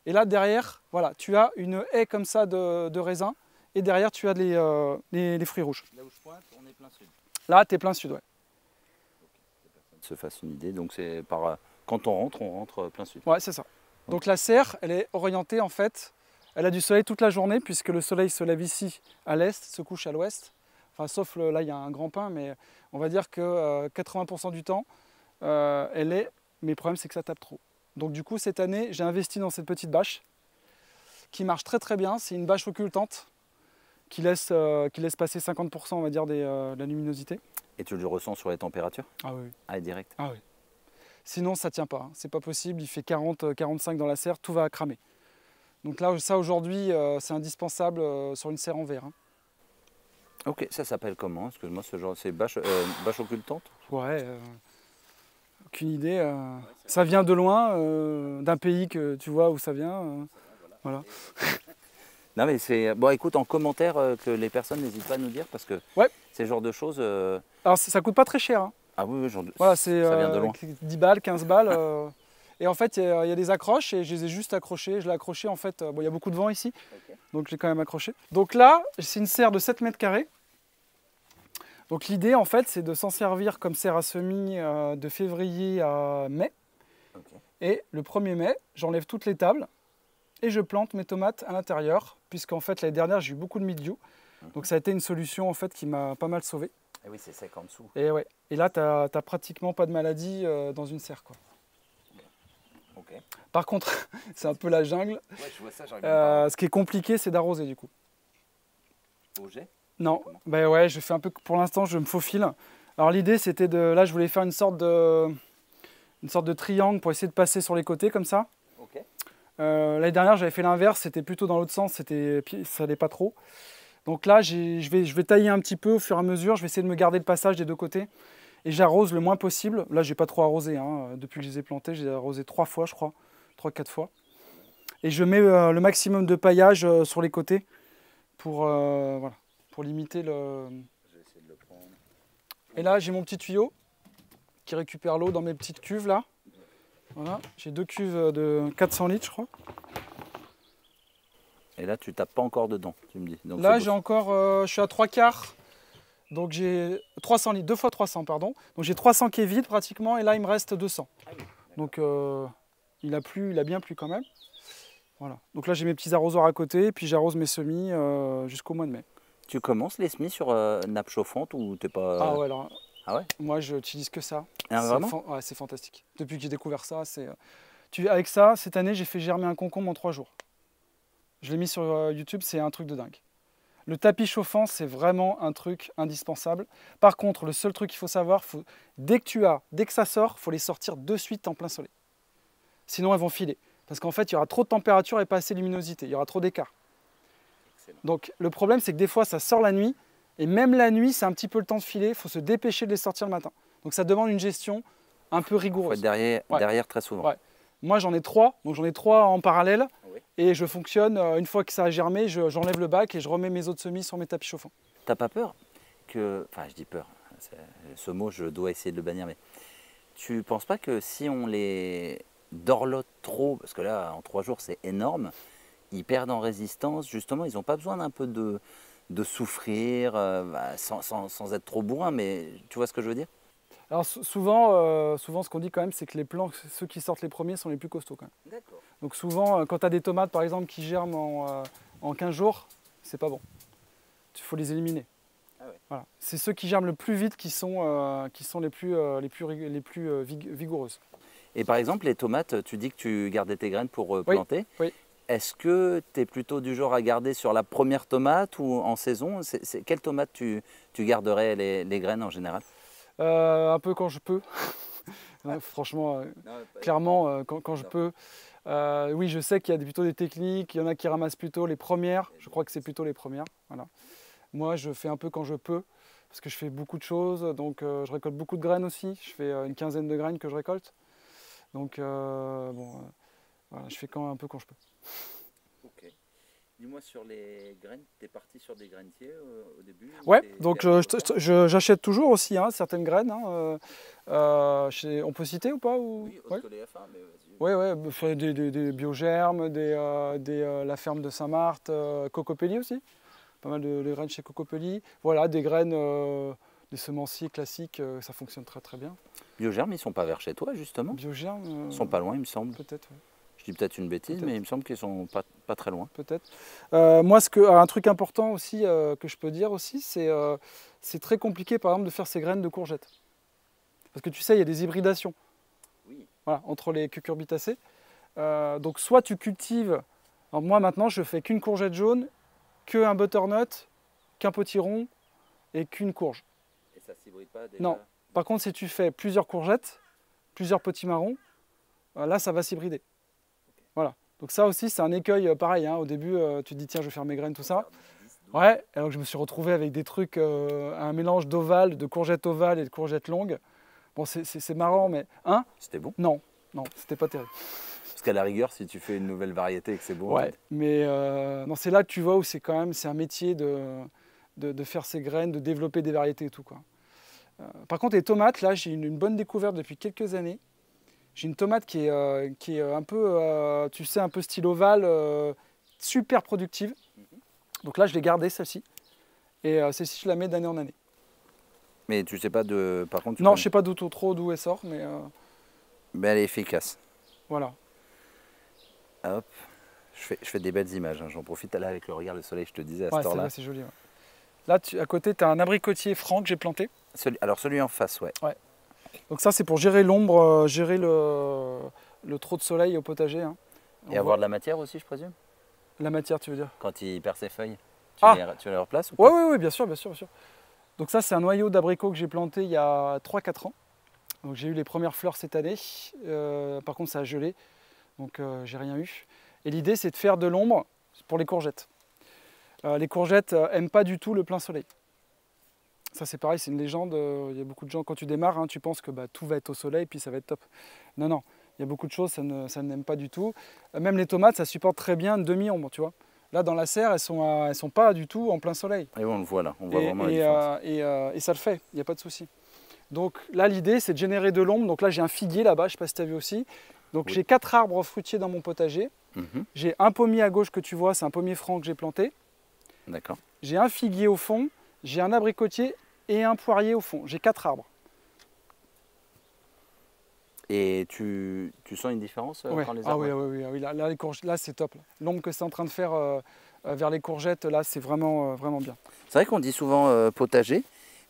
Et là, derrière, voilà, tu as une haie comme ça de raisins. Et derrière, tu as les fruits rouges. Là où je pointe, on est plein sud. Là, tu es plein sud, ouais. Okay. Se fasse une idée. Donc, c'est quand on rentre plein sud. Ouais, c'est ça. Okay. Donc, la serre, elle est orientée, en fait. Elle a du soleil toute la journée, puisque le soleil se lève ici à l'est, se couche à l'ouest. Enfin, sauf là, il y a un grand pin, mais on va dire que 80% du temps, elle est... Mais le problème, c'est que ça tape trop. Donc du coup, cette année, j'ai investi dans cette petite bâche qui marche très très bien. C'est une bâche occultante qui laisse passer 50%, on va dire, de la luminosité. Et tu le ressens sur les températures? Ah oui. Ah, direct? Ah oui. Sinon, ça ne tient pas. C'est pas possible. Il fait 40-45 dans la serre, tout va cramer. Donc là, ça aujourd'hui, c'est indispensable sur une serre en verre. Hein. Ok, ça s'appelle comment? Excuse-moi, ce genre, c'est bâche occultante? Ouais. Aucune idée. Ça vient de loin, d'un pays que tu vois où ça vient. Voilà. Non mais c'est... Bon écoute, en commentaire, que les personnes n'hésitent pas à nous dire parce que c'est le genre de choses... Alors ça coûte pas très cher. Hein. Ah oui, voilà, ça vient de loin. 10 balles, 15 balles. Et en fait, il y a des accroches et je les ai juste accrochées. Je l'ai accroché en fait, il y a beaucoup de vent ici, donc je l'ai quand même accroché. Donc là, c'est une serre de 7 mètres carrés. Donc l'idée, en fait, c'est de s'en servir comme serre à semis de février à mai. Okay. Et le 1er mai, j'enlève toutes les tables et je plante mes tomates à l'intérieur, puisqu'en fait, l'année dernière, j'ai eu beaucoup de mildiou. Donc ça a été une solution en fait, qui m'a pas mal sauvé. Et oui, c'est sec en dessous. Et, ouais. Et là, tu n'as pratiquement pas de maladie dans une serre. Quoi. Okay. Par contre, c'est un peu la jungle. Ouais, je vois ça, ce qui est compliqué, c'est d'arroser du coup. Au jet? Non, ben ouais, je fais un peu, pour l'instant, je me faufile. Alors l'idée, c'était là, je voulais faire une sorte de triangle pour essayer de passer sur les côtés comme ça. Okay. L'année dernière, j'avais fait l'inverse, c'était plutôt dans l'autre sens, ça n'allait pas trop. Donc là, je vais tailler un petit peu au fur et à mesure, je vais essayer de me garder le passage des deux côtés. Et j'arrose le moins possible. Là, j'ai pas trop arrosé, hein. Depuis que je les ai plantés, j'ai arrosé 3 fois, je crois, 3-4 fois. Et je mets le maximum de paillage sur les côtés pour... voilà. Pour limiter le... Je vais essayer de le prendre. Et là, j'ai mon petit tuyau qui récupère l'eau dans mes petites cuves là. Voilà, j'ai 2 cuves de 400 litres, je crois. Et là, tu tapes pas encore dedans, tu me dis. Donc là, j'ai encore, je suis à 3/4. Donc j'ai 300 litres, 2 fois 300, pardon. Donc j'ai 300 qui est vide pratiquement, et là, il me reste 200. Ah oui, donc il a bien plu quand même. Voilà. Donc là, j'ai mes petits arrosoirs à côté, et puis j'arrose mes semis jusqu'au mois de mai. Tu commences les semis sur nappe chauffante ou t'es pas... Ah ouais, alors... Ah ouais? Moi, je n'utilise que ça. Ah, vraiment? Ouais, c'est fantastique. Depuis que j'ai découvert ça, c'est... Avec ça, cette année, j'ai fait germer un concombre en 3 jours. Je l'ai mis sur YouTube, c'est un truc de dingue. Le tapis chauffant, c'est vraiment un truc indispensable. Par contre, le seul truc qu'il faut savoir, dès que ça sort, il faut les sortir de suite en plein soleil. Sinon, elles vont filer. Parce qu'en fait, il y aura trop de température et pas assez de luminosité. Il y aura trop d'écart. Donc le problème, c'est que des fois, ça sort la nuit. Et même la nuit, c'est un petit peu le temps de filer. Il faut se dépêcher de les sortir le matin. Donc ça demande une gestion un peu rigoureuse. Il faut être derrière très souvent. Ouais. Moi j'en ai 3, donc j'en ai 3 en parallèle. Oui. Et je fonctionne, une fois que ça a germé, j'enlève le bac et je remets mes autres semis sur mes tapis chauffants. T'as pas peur que... Enfin, je dis peur. Ce mot, je dois essayer de le bannir, mais tu penses pas que si on les dorlote trop, parce que là, en 3 jours, c'est énorme, ils perdent en résistance, justement, ils n'ont pas besoin d'un peu de souffrir, sans être trop bourrin, mais tu vois ce que je veux dire? Alors souvent, ce qu'on dit quand même, c'est que les plants, ceux qui sortent les premiers sont les plus costauds quand même. D'accord. Donc souvent, quand tu as des tomates par exemple qui germent en 15 jours, c'est pas bon. Il faut les éliminer. Ah ouais. Voilà. C'est ceux qui germent le plus vite qui sont les plus vigoureuses. Et par exemple, les tomates, tu dis que tu gardais tes graines pour planter. Oui. Est-ce que tu es plutôt du genre à garder sur la première tomate ou en saison? Quelle tomate tu garderais les graines en général? Un peu quand je peux. Ouais, franchement, clairement, quand je peux. Oui, je sais qu'il y a plutôt des techniques, il y en a qui ramassent plutôt les premières. Je crois que c'est plutôt les premières. Voilà. Moi, je fais un peu quand je peux, parce que je fais beaucoup de choses. Donc, je récolte beaucoup de graines aussi. Je fais une quinzaine de graines que je récolte. Donc, voilà, je fais un peu quand je peux. Ok. Dis-moi sur les graines, tu es parti sur des grainiers au début? Ouais, donc j'achète toujours aussi certaines graines. On peut citer ou pas Oui, Ostoléa, mais vas-y. Ouais, des biogermes, la ferme de Saint-Marthe, Cocopelli aussi. Pas mal de graines chez Cocopelli. Voilà, des graines, des semenciers classiques, ça fonctionne très très bien. Biogermes, ils sont pas vers chez toi justement? Biogermes Ils sont pas loin, il me semble. Peut-être, ouais. Je dis peut-être une bêtise, mais il me semble qu'ils sont pas très loin. Peut-être. Moi, un truc important aussi que je peux dire aussi, c'est très compliqué par exemple de faire ces graines de courgettes. Parce que tu sais, il y a des hybridations voilà, entre les cucurbitacées. Donc soit tu cultives, alors moi maintenant je fais qu'une courgette jaune, qu'un butternut, qu'un potiron et qu'une courge. Et ça s'hybride pas déjà? Non. Par contre, si tu fais plusieurs courgettes, plusieurs potimarrons, là ça va s'hybrider. Okay. Voilà. Donc ça aussi c'est un écueil pareil. Au début tu te dis tiens je vais faire mes graines tout ça. 10, ouais. Alors que je me suis retrouvé avec des trucs, un mélange d'ovales, de courgettes ovales et de courgettes longues. Bon c'est marrant mais c'était bon? Non, c'était pas terrible. Parce qu'à la rigueur, si tu fais une nouvelle variété et que c'est bon. Ouais, mais non, c'est là que tu vois où c'est un métier de faire ces graines, de développer des variétés et tout, quoi. Par contre, les tomates, là, j'ai une bonne découverte depuis quelques années. J'ai une tomate qui est un peu, tu sais, un peu style ovale, super productive. Donc là, je l'ai gardée, celle-ci. Et celle-ci, je la mets d'année en année. Mais tu sais pas de... Par contre, non, je sais pas trop d'où elle sort, mais... Mais elle est efficace. Voilà. Hop. Je fais des belles images, j'en profite là avec le regard du soleil, je te disais à cette heure-là. C'est joli. Ouais. Là, à côté, tu as un abricotier franc que j'ai planté. Alors celui en face, ouais. Donc ça, c'est pour gérer l'ombre, gérer le trop de soleil au potager. Et avoir de la matière aussi, je présume? La matière, tu veux dire? Quand il perd ses feuilles, tu les replaces ou pas? Oui, bien sûr. Donc ça, c'est un noyau d'abricot que j'ai planté il y a 3-4 ans. Donc j'ai eu les premières fleurs cette année. Par contre, ça a gelé, donc j'ai rien eu. Et l'idée, c'est de faire de l'ombre pour les courgettes. Les courgettes n'aiment pas du tout le plein soleil. Ça, c'est pareil, c'est une légende. Il y a beaucoup de gens, quand tu démarres, tu penses que tout va être au soleil, puis ça va être top. Non. Il y a beaucoup de choses, ça n'aime pas du tout. Même les tomates, ça supporte très bien une demi-ombre, tu vois. Là, dans la serre, elles sont pas du tout en plein soleil. Et on le voit là, on voit vraiment la différence. Et ça le fait, il n'y a pas de souci. Donc là, l'idée, c'est de générer de l'ombre. Donc là, j'ai un figuier là-bas, je ne sais pas si tu as vu aussi. Donc j'ai 4 arbres fruitiers dans mon potager. J'ai un pommier à gauche que tu vois, c'est un pommier franc que j'ai planté. D'accord. J'ai un figuier au fond, j'ai un abricotier et un poirier au fond. J'ai 4 arbres. Et tu sens une différence quand les arbres... Oui. Là c'est top. L'ombre que c'est en train de faire vers les courgettes, là, c'est vraiment bien. C'est vrai qu'on dit souvent potager,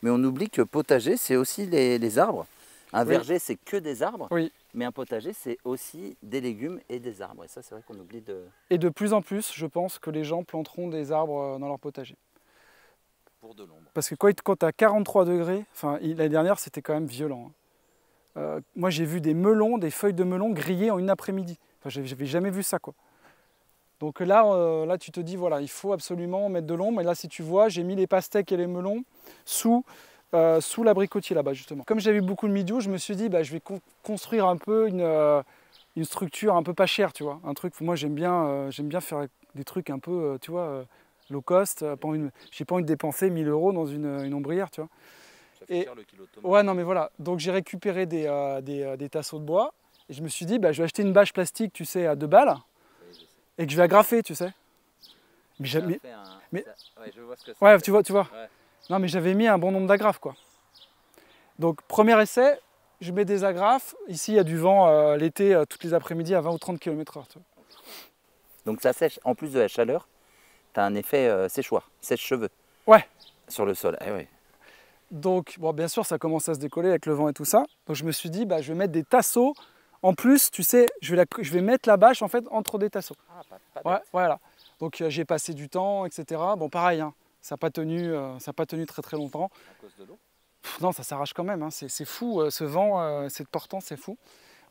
mais on oublie que potager, c'est aussi les arbres. Un verger, c'est que des arbres, mais un potager, c'est aussi des légumes et des arbres. Et ça, c'est vrai qu'on oublie de... Et de plus en plus, je pense que les gens planteront des arbres dans leur potager. Pour de l'ombre. Parce que quand tu as 43 degrés, l'année dernière, c'était quand même violent. Moi, j'ai vu des feuilles de melon grillées en une après-midi. J'avais jamais vu ça, quoi. Donc là, tu te dis, voilà, il faut absolument mettre de l'ombre. Et là, si tu vois, j'ai mis les pastèques et les melons sous l'abricotier là-bas, justement. Comme j'avais beaucoup de milieu, je me suis dit, je vais construire un peu une structure un peu pas chère, tu vois. Un truc, moi j'aime bien faire des trucs un peu, tu vois, low cost. J'ai pas envie de dépenser 1000 € dans une ombrière, tu vois. Ça fait cher le kilo de tomate. Ouais, non mais voilà. Donc j'ai récupéré des tasseaux de bois et je me suis dit, bah, je vais acheter une bâche plastique, tu sais, à 2 balles et que je vais agrafer, tu sais. Mais, Ouais, je vois ce que c'est. ouais, tu vois. Ouais. Non mais j'avais mis un bon nombre d'agrafes, quoi. Donc premier essai, je mets des agrafes. Ici, il y a du vent l'été, toutes les après-midi à 20 ou 30 km/h. Donc ça sèche, en plus de la chaleur, tu as un effet séchoir, sèche-cheveux. Ouais. Sur le sol. Eh oui. Donc, bon, bien sûr, ça commence à se décoller avec le vent et tout ça. Donc je me suis dit, bah, je vais mettre des tasseaux. En plus, tu sais, je vais mettre la bâche en fait entre des tasseaux. Ah, pas Ouais, bête. voilà. Donc j'ai passé du temps, etc. Bon, pareil, hein, ça n'a pas tenu très très longtemps. À cause de l'eau. Non, ça s'arrache quand même. Hein, c'est fou, ce vent, cette portance, c'est fou.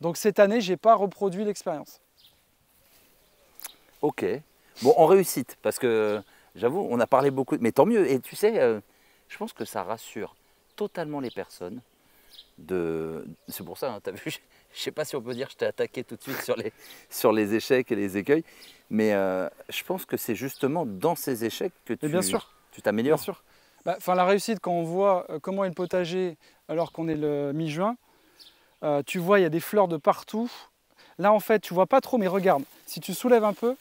Donc cette année, j'ai pas reproduit l'expérience. Ok. Bon, en réussite, parce que j'avoue, on a parlé beaucoup, mais tant mieux. Et tu sais, je pense que ça rassure totalement les personnes. C'est pour ça, hein, tu as vu, je ne sais pas si on peut dire que je t'ai attaqué tout de suite sur les échecs et les écueils, mais je pense que c'est justement dans ces échecs que bien sûr. tu t'améliores. Bien sûr. Bah, la réussite, quand on voit comment est le potager alors qu'on est le mi-juin, tu vois, il y a des fleurs de partout. Là, en fait, tu vois pas trop, mais regarde, si tu soulèves un peu,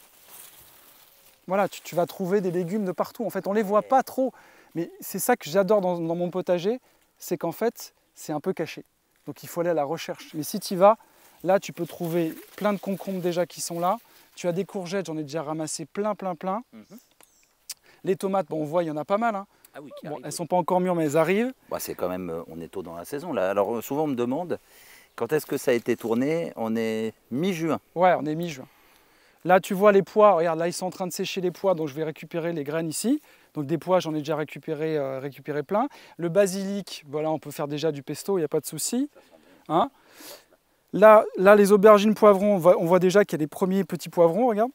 voilà, tu vas trouver des légumes de partout. En fait, on les voit pas trop, mais c'est ça que j'adore dans mon potager, c'est qu'en fait, c'est un peu caché. Donc, il faut aller à la recherche. Mais si tu y vas, là, tu peux trouver plein de concombres déjà qui sont là. Tu as des courgettes, j'en ai déjà ramassé plein. Les tomates, bon, on voit, il y en a pas mal. Hein. Ah oui, Bon, elles ne sont pas encore mûres, mais elles arrivent. Bah, c'est quand même, on est tôt dans la saison là. Alors souvent on me demande, quand est-ce que ça a été tourné? On est mi-juin. Ouais, on est mi-juin. Là, tu vois les pois, regarde, là, ils sont en train de sécher les pois, donc je vais récupérer les graines ici. Donc des pois, j'en ai déjà récupéré plein. Le basilic, voilà, on peut faire déjà du pesto, il n'y a pas de souci. Hein, là, les aubergines poivrons, on voit déjà qu'il y a les premiers petits poivrons, regarde.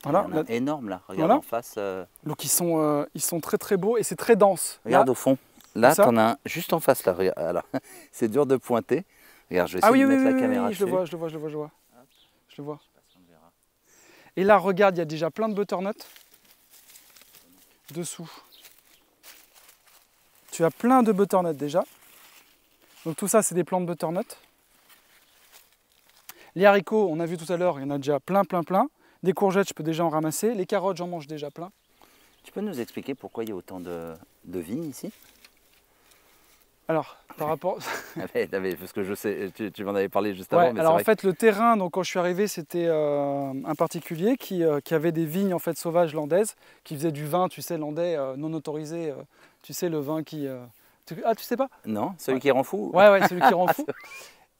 Voilà, Il y en a énorme là, regarde voilà. en face. Donc ils sont très très beaux et c'est très dense. Regarde là, au fond, là tu en as un juste en face là. Regarde. Alors, c'est dur de pointer. Regarde, je vais essayer de mettre la caméra dessus. je le vois. Je le vois. Et là, regarde, il y a déjà plein de butternut dessous. Tu as plein de butternut déjà. Donc tout ça, c'est des plants de butternut. Les haricots, on a vu tout à l'heure, il y en a déjà plein. Des courgettes, je peux déjà en ramasser. Les carottes, j'en mange déjà plein. Tu peux nous expliquer pourquoi il y a autant de vignes ici? Alors, par rapport... Parce que je sais, tu m'en avais parlé juste avant. Ouais, Mais alors en vrai fait, le terrain, donc quand je suis arrivé, c'était un particulier qui avait des vignes en fait sauvages landaises, qui faisait du vin, tu sais, landais non autorisé. Tu sais, le vin qui... Ah, tu sais pas? Non, celui qui rend fou? Ouais, celui qui rend fou.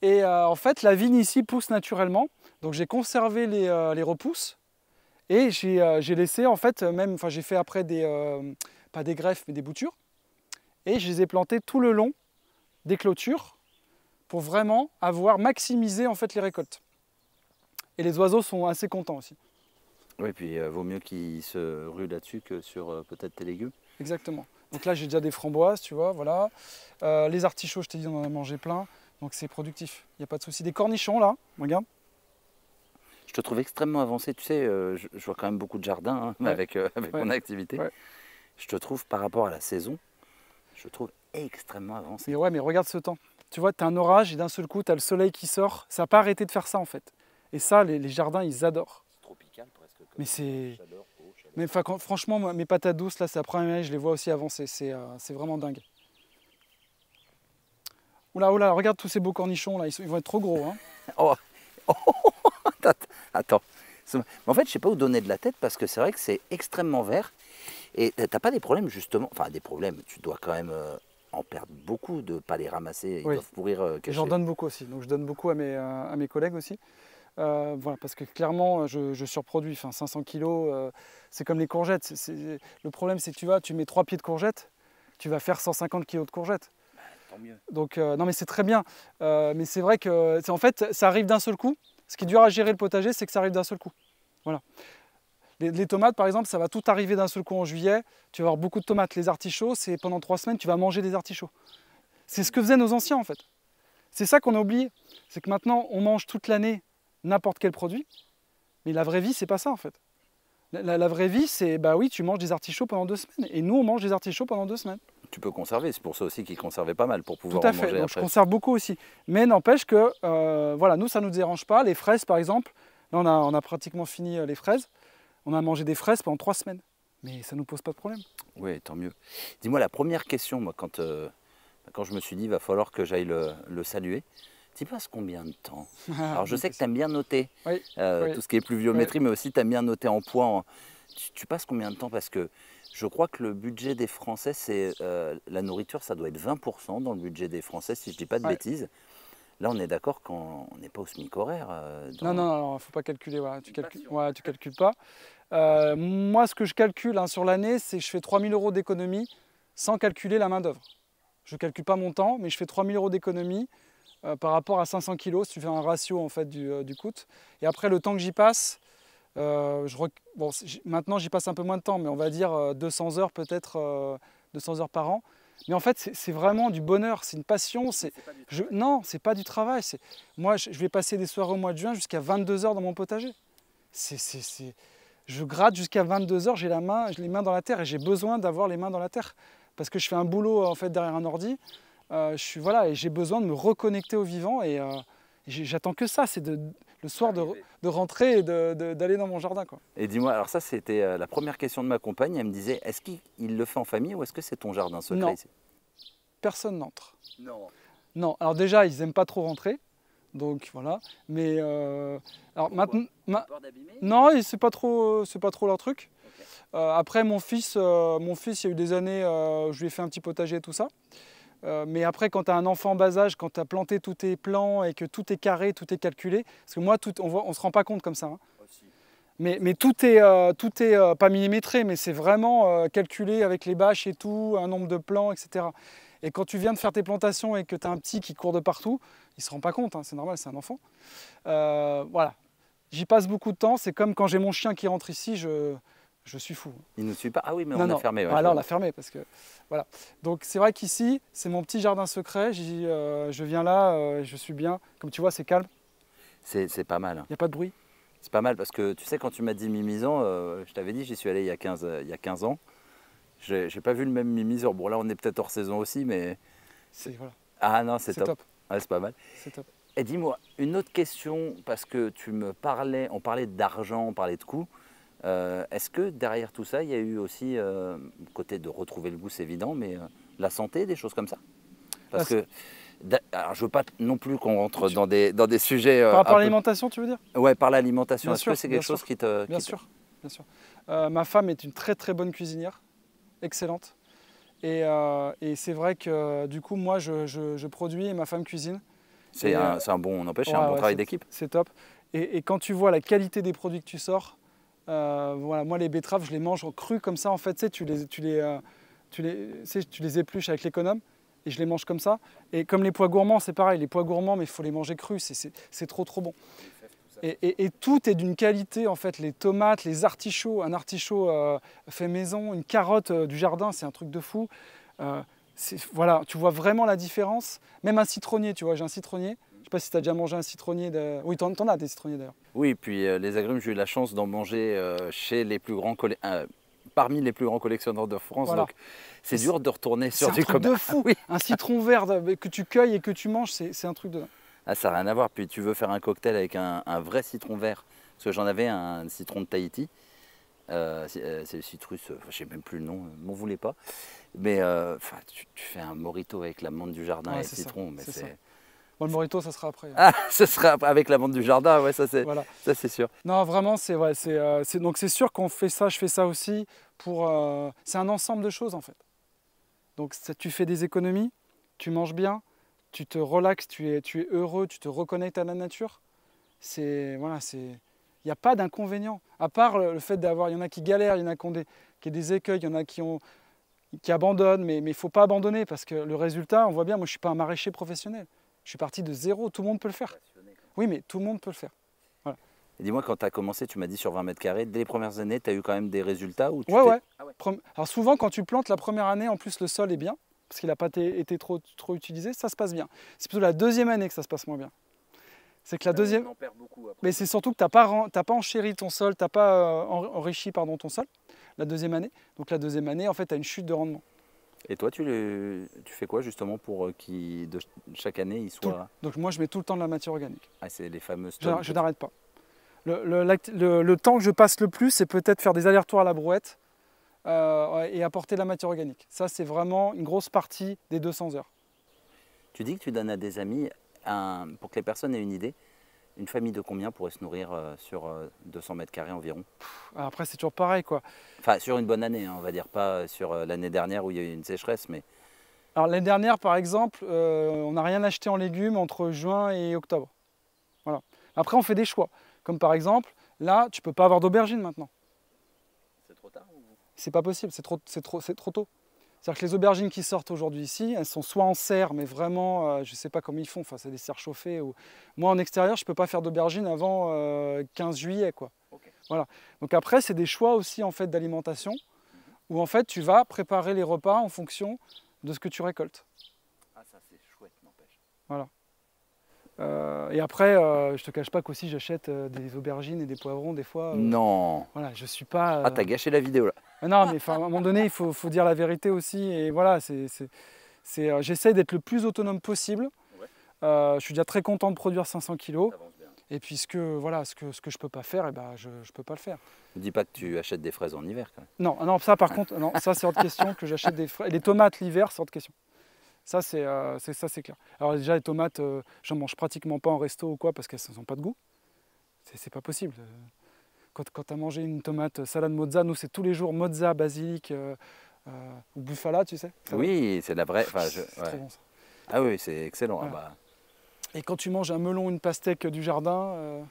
Et en fait, la vigne ici pousse naturellement. Donc j'ai conservé les repousses et j'ai laissé en fait, j'ai fait après pas des greffes, mais des boutures. Et je les ai plantées tout le long des clôtures pour vraiment maximisé en fait les récoltes. Et les oiseaux sont assez contents aussi. Oui, puis vaut mieux qu'ils se ruent là-dessus que sur peut-être tes légumes. Exactement. Donc là, j'ai déjà des framboises, tu vois, voilà. Les artichauts, je t'ai dit, on en a mangé plein. Donc c'est productif, il n'y a pas de souci. Des cornichons là, regarde. Je te trouve extrêmement avancé. Tu sais, je vois quand même beaucoup de jardins hein, avec mon activité. Ouais. Je te trouve par rapport à la saison, je te trouve extrêmement avancé. Mais ouais, mais regarde ce temps. Tu vois, tu as un orage et d'un seul coup, tu as le soleil qui sort. Ça n'a pas arrêté de faire ça en fait. Et ça, les jardins, ils adorent. C'est tropical presque. Mais c'est... Mais franchement, mes patates douces, là, c'est la première année, je les vois aussi avancer. C'est vraiment dingue. Oula, regarde tous ces beaux cornichons là, ils vont être trop gros. Hein. Oh. Attends. En fait, je ne sais pas où donner de la tête parce que c'est vrai que c'est extrêmement vert. Et tu n'as pas des problèmes justement, enfin des problèmes, tu dois quand même en perdre beaucoup de ne pas les ramasser, ils doivent pourrir cachés. J'en donne beaucoup aussi, donc je donne beaucoup à mes collègues aussi. Voilà, parce que clairement, je surproduis, 500 kilos, c'est comme les courgettes. Le problème, c'est que tu mets 3 pieds de courgettes, tu vas faire 150 kilos de courgettes. Tant mieux. Donc, non, mais c'est très bien. Mais c'est vrai que, en fait, ça arrive d'un seul coup. Ce qui est dur à gérer le potager, c'est que ça arrive d'un seul coup. Voilà. Les tomates, par exemple, ça va tout arriver d'un seul coup en juillet. Tu vas avoir beaucoup de tomates. Les artichauts, c'est pendant 3 semaines, tu vas manger des artichauts. C'est ce que faisaient nos anciens, en fait. c'est ça qu'on a oublié. C'est que maintenant, on mange toute l'année n'importe quel produit, mais la vraie vie, c'est pas ça en fait. La vraie vie, c'est, bah oui, tu manges des artichauts pendant 2 semaines, et nous, on mange des artichauts pendant 2 semaines. Tu peux conserver, c'est pour ça aussi qu'ils conservaient pas mal, pour pouvoir Tout à en fait, manger donc je après. conserve beaucoup aussi. Mais n'empêche que, voilà, nous, ça ne nous dérange pas. Les fraises, par exemple, là, on a pratiquement fini les fraises. On a mangé des fraises pendant 3 semaines. Mais ça ne nous pose pas de problème. Oui, tant mieux. Dis-moi, la première question, moi, quand je me suis dit, il va falloir que j'aille le saluer, tu passes combien de temps? Alors, je sais que tu aimes bien noter Oui, oui. tout ce qui est pluviométrie, mais aussi tu aimes bien noter en poids. Tu passes combien de temps? Parce que je crois que le budget des Français, c'est la nourriture, ça doit être 20% dans le budget des Français, si je ne dis pas de Ouais. bêtises. Là, on est d'accord qu'on n'est pas au SMIC horaire. Non, non, il ne faut pas calculer. Voilà. Tu calcules pas. Moi, ce que je calcule sur l'année, c'est que je fais 3 000 € d'économie sans calculer la main-d'œuvre. Je ne calcule pas mon temps, mais je fais 3 000 € d'économie par rapport à 500 kg, si tu fais un ratio en fait, du coût. Et après, le temps que j'y passe, maintenant j'y passe un peu moins de temps, mais on va dire 200 heures peut-être, 200 heures par an. Mais en fait, c'est vraiment du bonheur, c'est une passion. Non, c'est pas du travail. Moi, je vais passer des soirées au mois de juin jusqu'à 22 heures dans mon potager. Je gratte jusqu'à 22 heures, j'ai les mains dans la terre, et j'ai besoin d'avoir les mains dans la terre parce que je fais un boulot en fait derrière un ordi. Voilà, et j'ai besoin de me reconnecter au vivant, et j'attends que ça, c'est le soir de rentrer et d'aller dans mon jardin, quoi. Et dis-moi, alors ça c'était la première question de ma compagne, elle me disait, est-ce qu'il le fait en famille ou est-ce que c'est ton jardin secret? Non. Ici? Personne n'entre. Non. Non, alors déjà, ils n'aiment pas trop rentrer, donc voilà. Mais alors maintenant, Peur d'abîmer? non, c'est pas trop leur truc. Ok. Après, mon fils, il y a eu des années, je lui ai fait un petit potager et tout ça. Mais après, quand tu as un enfant en bas âge, quand tu as planté tous tes plants et que tout est carré, tout est calculé, parce que moi, on ne se rend pas compte comme ça, hein. Aussi. Mais tout est pas millimétré, mais c'est vraiment calculé avec les bâches et tout, un nombre de plants, etc. Et quand tu viens de faire tes plantations et que tu as un petit qui court de partout, il ne se rend pas compte, hein, c'est normal, c'est un enfant. Voilà, j'y passe beaucoup de temps, c'est comme quand j'ai mon chien qui rentre ici, je suis fou. Il ne nous suit pas? Ah oui, mais Non, on non. a fermé. Ouais, Ah, là, on l'a fermé parce que voilà. Donc c'est vrai qu'ici, c'est mon petit jardin secret. Je viens là, je suis bien. Comme tu vois, c'est calme. C'est pas mal. Il n'y a pas de bruit. C'est pas mal parce que tu sais, quand tu m'as dit Mimizan, je t'avais dit, j'y suis allé il y a 15 ans. J'ai pas vu le même Mimizan. Bon, là, on est peut-être hors saison aussi, mais. Voilà. Ah non, c'est top. Top. Ouais, c'est pas mal. C'est top. Et dis-moi, une autre question, parce que on parlait d'argent, on parlait de coûts. Est-ce que derrière tout ça, il y a eu aussi, côté de retrouver le goût, c'est évident, mais la santé, des choses comme ça? Parce que, alors, je veux pas non plus qu'on rentre dans des sujets. Par rapport à l'alimentation, tu veux dire? Ouais, par l'alimentation. Bien Est-ce sûr, que c'est quelque chose qui te. Bien sûr, bien sûr. Ma femme est une très très bonne cuisinière, excellente. Et c'est vrai que du coup, moi, je produis et ma femme cuisine. C'est un bon, on empêche, c'est un bon travail d'équipe. C'est top. Et quand tu vois la qualité des produits que tu sors, voilà, moi les betteraves, je les mange crues comme ça. En fait, tu sais, tu les épluches avec l'économe et je les mange comme ça. Et comme les pois gourmands, c'est pareil. Les pois gourmands, mais il faut les manger crus. C'est trop trop bon. Et tout est d'une qualité, en fait. Les tomates, les artichauts, un artichaut fait maison, une carotte du jardin, c'est un truc de fou. Voilà, tu vois vraiment la différence. Même un citronnier, tu vois, j'ai un citronnier. Je ne sais pas si tu as déjà mangé un citronnier. Oui, t'en as des citronniers d'ailleurs. Oui, puis les agrumes, j'ai eu la chance d'en manger chez les plus grands parmi les plus grands collectionneurs de France. Voilà. Donc c'est dur de retourner sur du commerce. C'est un truc de fou. Oui. Un citron vert que tu cueilles et que tu manges, c'est un truc de... Ah, ça n'a rien à voir. Puis tu veux faire un cocktail avec un vrai citron vert. Parce que j'en avais un citron de Tahiti. C'est le citrus, je ne sais même plus le nom, m'en voulez pas. Mais tu fais un mojito avec la menthe du jardin et le citron. Mais c'est... Bon, le mojito, ça sera après. Ah, ce sera avec la menthe du jardin, ouais, ça c'est voilà. sûr. Non, vraiment, donc c'est sûr qu'on fait ça, je fais ça aussi. C'est un ensemble de choses en fait. Donc tu fais des économies, tu manges bien, tu te relaxes, tu es heureux, tu te reconnectes à la nature. Voilà, il n'y a pas d'inconvénient. À part le fait d'avoir, il y en a qui galèrent, il y en a qui ont des écueils, il y en a qui abandonnent, mais il ne faut pas abandonner parce que le résultat, on voit bien, moi je ne suis pas un maraîcher professionnel. Je suis parti de zéro, tout le monde peut le faire. Oui, mais tout le monde peut le faire. Voilà. Et dis-moi, quand tu as commencé, tu m'as dit sur 20 mètres carrés, dès les premières années, tu as eu quand même des résultats ou Ouais. Alors souvent, quand tu plantes la première année, en plus le sol est bien. parce qu'il n'a pas été trop utilisé, ça se passe bien. C'est plutôt la deuxième année que ça se passe moins bien. C'est que la deuxième... On en perd beaucoup après. Mais c'est surtout que tu n'as pas enchéri ton sol, tu n'as pas enrichi ton sol la deuxième année. Donc la deuxième année, en fait, tu as une chute de rendement. Et toi, tu fais quoi justement pour chaque année il soit... Donc moi, je mets tout le temps de la matière organique. Ah, c'est les fameuses... Je n'arrête pas. Le temps que je passe le plus, c'est peut-être faire des allers-retours à la brouette et apporter de la matière organique. Ça, c'est vraiment une grosse partie des 200 heures. Tu dis que tu donnes à des amis, pour que les personnes aient une idée, une famille de combien pourrait se nourrir sur 200 mètres carrés environ? Après, c'est toujours pareil, quoi. Enfin, sur une bonne année, hein, on va dire, pas sur l'année dernière où il y a eu une sécheresse, mais... Alors, l'année dernière, par exemple, on n'a rien acheté en légumes entre juin et octobre. Voilà. Après, on fait des choix. Comme par exemple, là, tu ne peux pas avoir d'aubergines maintenant. C'est trop tard ou... C'est pas possible, c'est trop tôt. C'est-à-dire que les aubergines qui sortent aujourd'hui ici, elles sont soit en serre, mais vraiment, je ne sais pas comment ils font, enfin, c'est des serres chauffées. Ou... Moi, en extérieur, je ne peux pas faire d'aubergines avant 15 juillet, quoi. Okay. Voilà. Donc après, c'est des choix aussi en fait, d'alimentation, où en fait, tu vas préparer les repas en fonction de ce que tu récoltes. Ah, ça, c'est chouette, n'empêche. Voilà. Et après, je te cache pas qu'aussi j'achète des aubergines et des poivrons des fois. Non. Voilà, je suis pas. Ah, t'as gâché la vidéo là. Non, mais à un moment donné, il faut dire la vérité aussi. Et voilà, j'essaie d'être le plus autonome possible. Ouais. Je suis déjà très content de produire 500 kilos. Et puis voilà, ce que je peux pas faire, eh ben, je peux pas le faire. Ne dis pas que tu achètes des fraises en hiver quand même. Non, ça par contre, non, ça c'est hors de question que j'achète des fraises. Les tomates l'hiver, c'est hors de question. Ça, c'est clair. Alors déjà, les tomates, j'en mange pratiquement pas en resto ou quoi parce qu'elles n'ont pas de goût. C'est pas possible. Quand tu as mangé une tomate salade mozza, nous, c'est tous les jours mozza, basilic ou bufala, tu sais. Oui, c'est la vraie... C'est très bon, ça. Ah oui, c'est excellent. Voilà. Ah bah. Et quand tu manges un melon, une pastèque du jardin,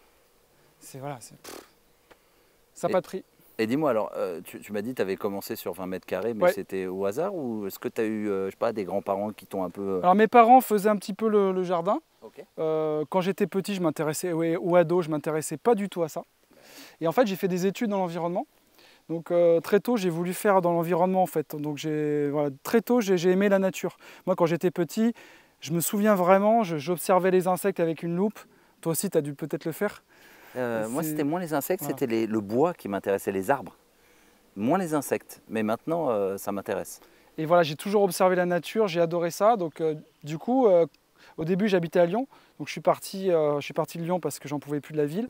ça n'a pas de prix. Et dis-moi, alors, tu m'as dit que tu avais commencé sur 20 mètres carrés, mais c'était au hasard ou est-ce que tu as eu, je sais pas, des grands-parents qui t'ont un peu... Alors mes parents faisaient un petit peu le jardin. Okay. Quand j'étais petit, je m'intéressais, ou ado, je ne m'intéressais pas du tout à ça. Et en fait, j'ai fait des études dans l'environnement. Donc très tôt, j'ai voulu faire dans l'environnement en fait. Donc très tôt, j'ai aimé la nature. Moi, quand j'étais petit, je me souviens vraiment, j'observais les insectes avec une loupe. Toi aussi, tu as dû peut-être le faire. Moi, c'était moins les insectes, voilà. C'était le bois qui m'intéressait, les arbres. Moins les insectes, mais maintenant, ça m'intéresse. Et voilà, j'ai toujours observé la nature, j'ai adoré ça. Donc du coup, au début, j'habitais à Lyon. Donc je suis parti de Lyon parce que j'en pouvais plus de la ville.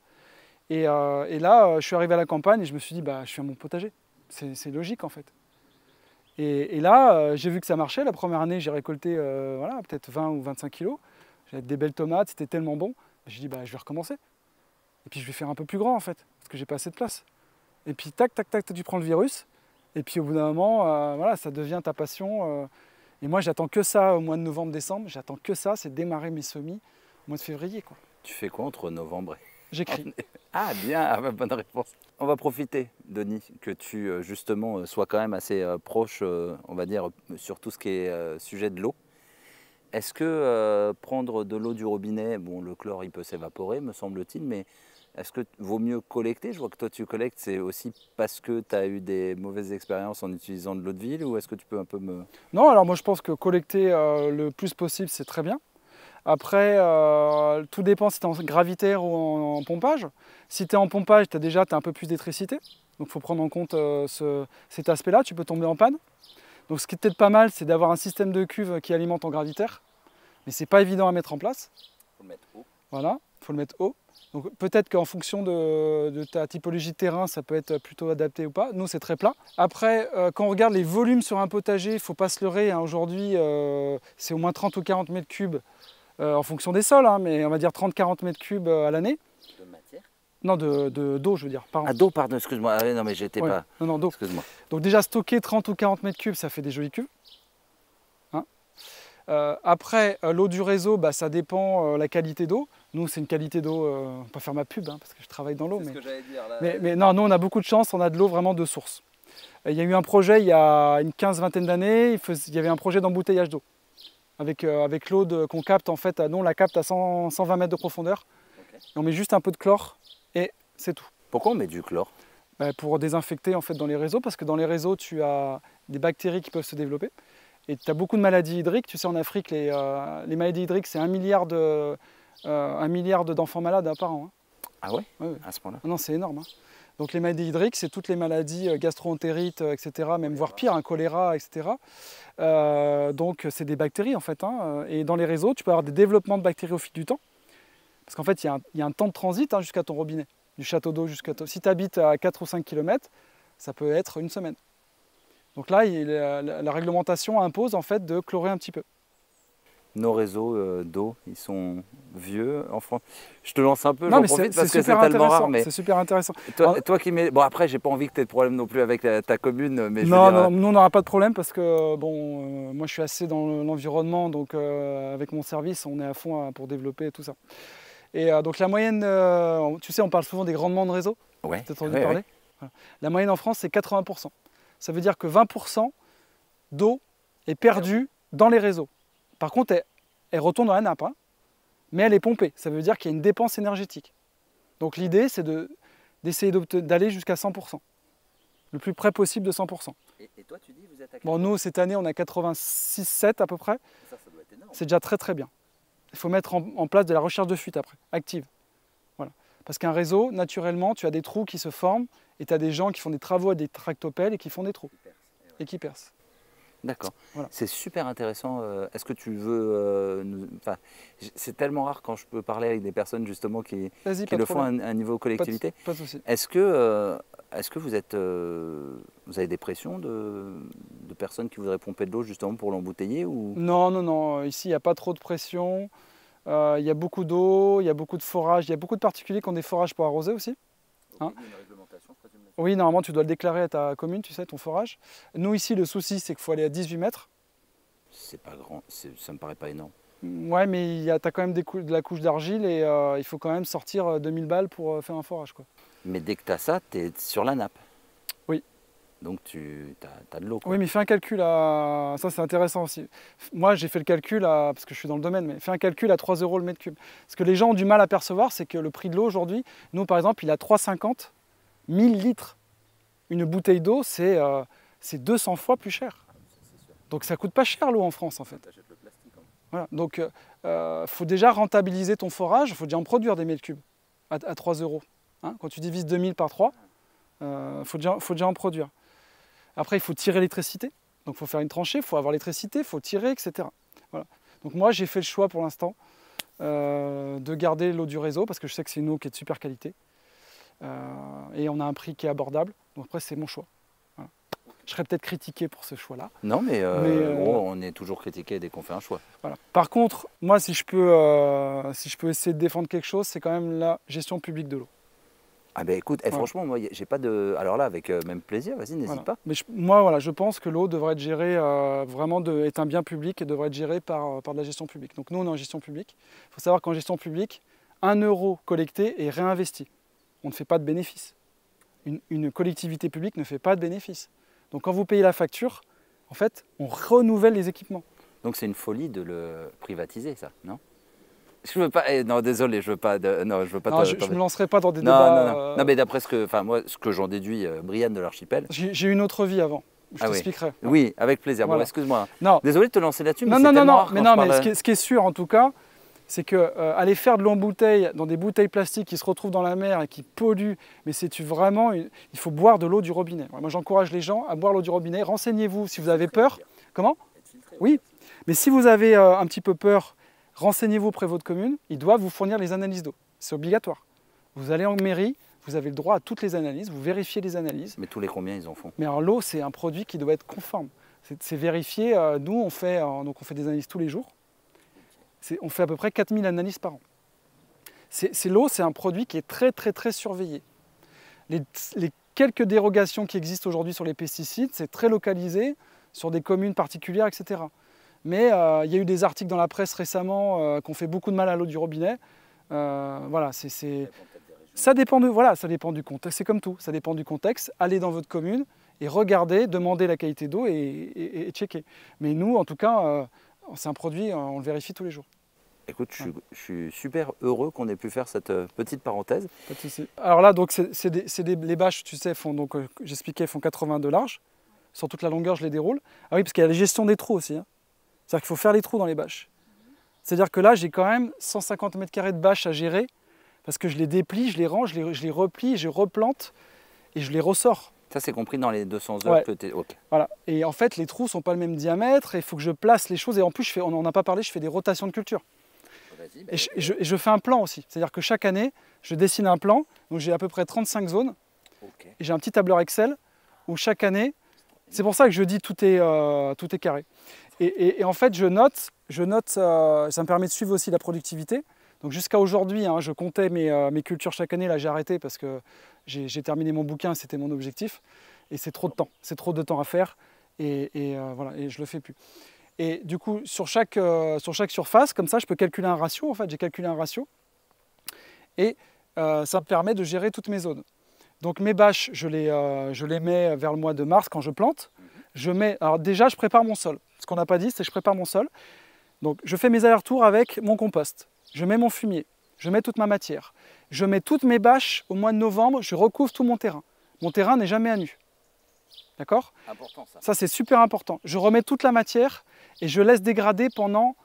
Et là, je suis arrivé à la campagne et je me suis dit, bah, je fais mon potager. C'est logique en fait. Et là, j'ai vu que ça marchait. La première année, j'ai récolté voilà, peut-être 20 ou 25 kilos. J'avais des belles tomates, c'était tellement bon. J'ai dit, bah, je vais recommencer. Et puis je vais faire un peu plus grand en fait, parce que j'ai pas assez de place. Et puis tac, tac, tac, tu prends le virus. Et puis au bout d'un moment, voilà, ça devient ta passion. Et moi, j'attends que ça au mois de novembre, décembre. J'attends que ça, c'est démarrer mes semis au mois de février, quoi. Tu fais quoi entre novembre et... J'écris. Ah bien, bonne réponse. On va profiter, Denis, que tu justement sois quand même assez proche, on va dire, sur tout ce qui est sujet de l'eau. Est-ce que prendre de l'eau du robinet, bon, le chlore il peut s'évaporer, me semble-t-il, mais est-ce que vaut mieux collecter? Je vois que toi tu collectes, c'est aussi parce que tu as eu des mauvaises expériences en utilisant de l'eau de ville, ou est-ce que tu peux un peu me... Non, alors moi je pense que collecter le plus possible, c'est très bien. Après, tout dépend si tu es en gravitaire ou en pompage. Si tu es en pompage, tu as un peu plus d'électricité. Donc il faut prendre en compte cet aspect-là, tu peux tomber en panne. Donc ce qui est peut-être pas mal, c'est d'avoir un système de cuve qui alimente en gravitaire. Mais c'est pas évident à mettre en place. Il faut le mettre haut. Voilà, il faut le mettre haut. Donc peut-être qu'en fonction de ta typologie de terrain, ça peut être plutôt adapté ou pas. Nous, c'est très plat. Après, quand on regarde les volumes sur un potager, il ne faut pas se leurrer. Hein. Aujourd'hui, c'est au moins 30 ou 40 mètres cubes. En fonction des sols, hein, mais on va dire 30-40 mètres cubes à l'année. De matière? Non, d'eau, je veux dire. Pardon. Ah, d'eau, pardon, excuse-moi. Ah, non, mais j'étais pas... Non, d'eau. Excuse-moi. Donc déjà, stocker 30 ou 40 mètres cubes, ça fait des jolies cuves. Hein, après, l'eau du réseau, bah, ça dépend la qualité d'eau. Nous, c'est une qualité d'eau, on va pas faire ma pub, hein, parce que je travaille dans l'eau. C'est ce que j'allais dire, là. Mais non, nous, on a beaucoup de chance, on a de l'eau vraiment de source. Il y a eu un projet, il y a une 15-20 d'années, il y avait un projet d'embouteillage d'eau. Avec l'eau qu'on capte, en fait, nous on la capte à 120 mètres de profondeur. Okay. Et on met juste un peu de chlore et c'est tout. Pourquoi on met du chlore? Pour désinfecter en fait dans les réseaux, parce que dans les réseaux tu as des bactéries qui peuvent se développer. Et tu as beaucoup de maladies hydriques. Tu sais, en Afrique, les maladies hydriques, c'est 1 milliard d'enfants malades par an. Hein. Ah ouais, Ouais, ouais. à ce point-là? Non, c'est énorme. Hein. Donc les maladies hydriques, c'est toutes les maladies gastro-entérites, etc., même voire pire, un choléra, etc. Donc c'est des bactéries en fait. Hein. Et dans les réseaux, tu peux avoir des développements de bactéries au fil du temps. Parce qu'en fait, il y a un temps de transit jusqu'à ton robinet, du château d'eau jusqu'à toi. Si tu habites à 4 ou 5 km, ça peut être une semaine. Donc là, la réglementation impose en fait de chlorer un petit peu. Nos réseaux d'eau, ils sont vieux en France. Je te lance un peu, Non, j'en mais profite c'est parce que c'est super tellement rare. intéressant. Mais C'est super intéressant. toi qui mets... Bon, après, j'ai pas envie que tu aies de problème non plus avec ta commune, mais je veux Non, dire, non, nous on n'aura pas de problème parce que bon, moi je suis assez dans l'environnement, donc avec mon service, on est à fond pour développer tout ça. Et donc la moyenne, tu sais, on parle souvent des rendements de réseau. ouais, Tu as entendu ouais, parler? ouais. Voilà. La moyenne en France, c'est 80%. Ça veut dire que 20% d'eau est perdue dans les réseaux. Par contre, elle retourne dans la nappe, hein, mais elle est pompée. Ça veut dire qu'il y a une dépense énergétique. Donc l'idée, c'est d'essayer d'aller jusqu'à 100%, le plus près possible de 100%. Et toi, tu dis, vous êtes à Bon, nous, cette année, on a 86,7 à peu près. Ça doit être énorme. C'est déjà très très bien. Il faut mettre en place de la recherche de fuite après, active. Voilà. Parce qu'un réseau, naturellement, tu as des trous qui se forment et tu as des gens qui font des travaux à des tractopelles et qui font des trous et qui percent. D'accord. Voilà. C'est super intéressant. Est-ce que tu veux... Enfin, c'est tellement rare quand je peux parler avec des personnes justement qui le font à un niveau collectivité. Pas de souci. Est-ce que vous avez des pressions de personnes qui voudraient pomper de l'eau justement pour l'embouteiller ou... Non, non, non. Ici, il n'y a pas trop de pression. Il y a beaucoup d'eau, il y a beaucoup de forages. Il y a beaucoup de particuliers qui ont des forages pour arroser aussi. Hein. Il y a une réglementation, je présume. Oui, normalement, tu dois le déclarer à ta commune, tu sais, ton forage. Nous, ici, le souci, c'est qu'il faut aller à 18 mètres. C'est pas grand, ça me paraît pas énorme. Ouais, mais tu as quand même de la couche d'argile et il faut quand même sortir 2000 balles pour faire un forage, quoi. Mais dès que tu as ça, tu es sur la nappe. Oui. Donc tu as de l'eau. Oui, mais fais un calcul à... Ça, c'est intéressant aussi. Moi, j'ai fait le calcul, parce que je suis dans le domaine, mais fais un calcul à 3 € le mètre cube. Ce que les gens ont du mal à percevoir, c'est que le prix de l'eau aujourd'hui, nous, par exemple, il est à 3,50 1000 litres. Une bouteille d'eau, c'est 200 fois plus cher. Donc ça coûte pas cher l'eau en France, en fait. Voilà. Donc faut déjà rentabiliser ton forage, il faut déjà en produire des mètres cubes à 3 €. Hein, quand tu divises 2000 par 3, faut déjà en produire. Après, il faut tirer l'électricité. Donc il faut faire une tranchée, il faut avoir l'électricité, il faut tirer, etc. Voilà. Donc moi, j'ai fait le choix pour l'instant de garder l'eau du réseau parce que je sais que c'est une eau qui est de super qualité. Et on a un prix qui est abordable. Donc après, c'est mon choix. Voilà. Je serais peut-être critiqué pour ce choix-là. Non, mais on est toujours critiqué dès qu'on fait un choix. Voilà. Par contre, moi, si je peux essayer de défendre quelque chose, c'est quand même la gestion publique de l'eau. Ah ben écoute, voilà. Franchement, moi, j'ai pas de... Alors là, avec même plaisir, vas-y, n'hésite pas. Mais moi, je pense que l'eau devrait être gérée, est un bien public et devrait être gérée par de la gestion publique. Donc nous, on est en gestion publique. Il faut savoir qu'en gestion publique, 1 € collecté est réinvesti. On ne fait pas de bénéfice. Une collectivité publique ne fait pas de bénéfice. Donc quand vous payez la facture, en fait, on renouvelle les équipements. Donc c'est une folie de le privatiser, ça, non? Je veux pas. Non, désolé, je veux pas. Non, je veux pas. Non, je me lancerai pas dans des débats. Non, mais d'après ce que j'en déduis, Brianne de l'archipel. J'ai eu une autre vie avant. Je t'expliquerai. Oui, avec plaisir. Voilà. Bon, excuse-moi. Non. Désolé de te lancer là-dessus, mais non, mais ce qui est sûr en tout cas, c'est que aller faire de l'embouteille dans des bouteilles plastiques qui se retrouvent dans la mer et qui polluent, mais il faut boire de l'eau du robinet. Moi, j'encourage les gens à boire l'eau du robinet. Renseignez-vous si vous avez peur. Comment? Oui, mais si vous avez un petit peu peur, renseignez-vous auprès de votre commune. Ils doivent vous fournir les analyses d'eau. C'est obligatoire. Vous allez en mairie, vous avez le droit à toutes les analyses, vous vérifiez les analyses. Mais tous les combien ils en font? Mais alors l'eau, c'est un produit qui doit être conforme. C'est vérifié. Nous, on fait des analyses tous les jours. On fait à peu près 4000 analyses par an. L'eau, c'est un produit qui est très très très surveillé. Les quelques dérogations qui existent aujourd'hui sur les pesticides, c'est très localisé sur des communes particulières, etc. Mais il y a eu des articles dans la presse récemment qui ont fait beaucoup de mal à l'eau du robinet. Voilà, ça dépend du contexte. C'est comme tout, ça dépend du contexte. Allez dans votre commune et regardez, demandez la qualité d'eau et checkez. Mais nous, en tout cas, c'est un produit, on le vérifie tous les jours. Écoute, je suis super heureux qu'on ait pu faire cette petite parenthèse. Pas de souci. Alors là, donc, les bâches, tu sais, j'expliquais, font 80 de large. sur toute la longueur, je les déroule. Ah oui, parce qu'il y a la gestion des trous aussi, hein. C'est-à-dire qu'il faut faire les trous dans les bâches. C'est-à-dire que là, j'ai quand même 150 mètres carrés de bâches à gérer, parce que je les déplie, je les range, je les replie, je replante, et je les ressors. Ça, c'est compris dans les 200 heures Ouais. que tu es... Ok. Voilà. Et en fait, les trous ne sont pas le même diamètre, et il faut que je place les choses. Et en plus, on n'en a pas parlé, je fais des rotations de culture. Vas-y, Et je fais un plan aussi. C'est-à-dire que chaque année, je dessine un plan. Donc j'ai à peu près 35 zones. ok. Et j'ai un petit tableur Excel où chaque année, c'est pour ça que je dis tout est carré. Et en fait, je note, ça me permet de suivre aussi la productivité. Donc jusqu'à aujourd'hui, hein, je comptais mes cultures chaque année. Là, j'ai arrêté parce que j'ai terminé mon bouquin, c'était mon objectif. Et c'est trop de temps. C'est trop de temps à faire. Voilà, et je le fais plus. Et du coup, sur chaque surface, comme ça, je peux calculer un ratio. En fait, j'ai calculé un ratio. Et ça me permet de gérer toutes mes zones. Donc mes bâches, je les mets vers le mois de mars quand je plante. Alors déjà, je prépare mon sol. Ce qu'on n'a pas dit, c'est que je prépare mon sol. Donc je fais mes allers-retours avec mon compost. Je mets mon fumier. Je mets toute ma matière. Je mets toutes mes bâches au mois de novembre. Je recouvre tout mon terrain. Mon terrain n'est jamais à nu. D'accord ? Important ça. Ça, c'est super important. Je remets toute la matière et je laisse dégrader pendant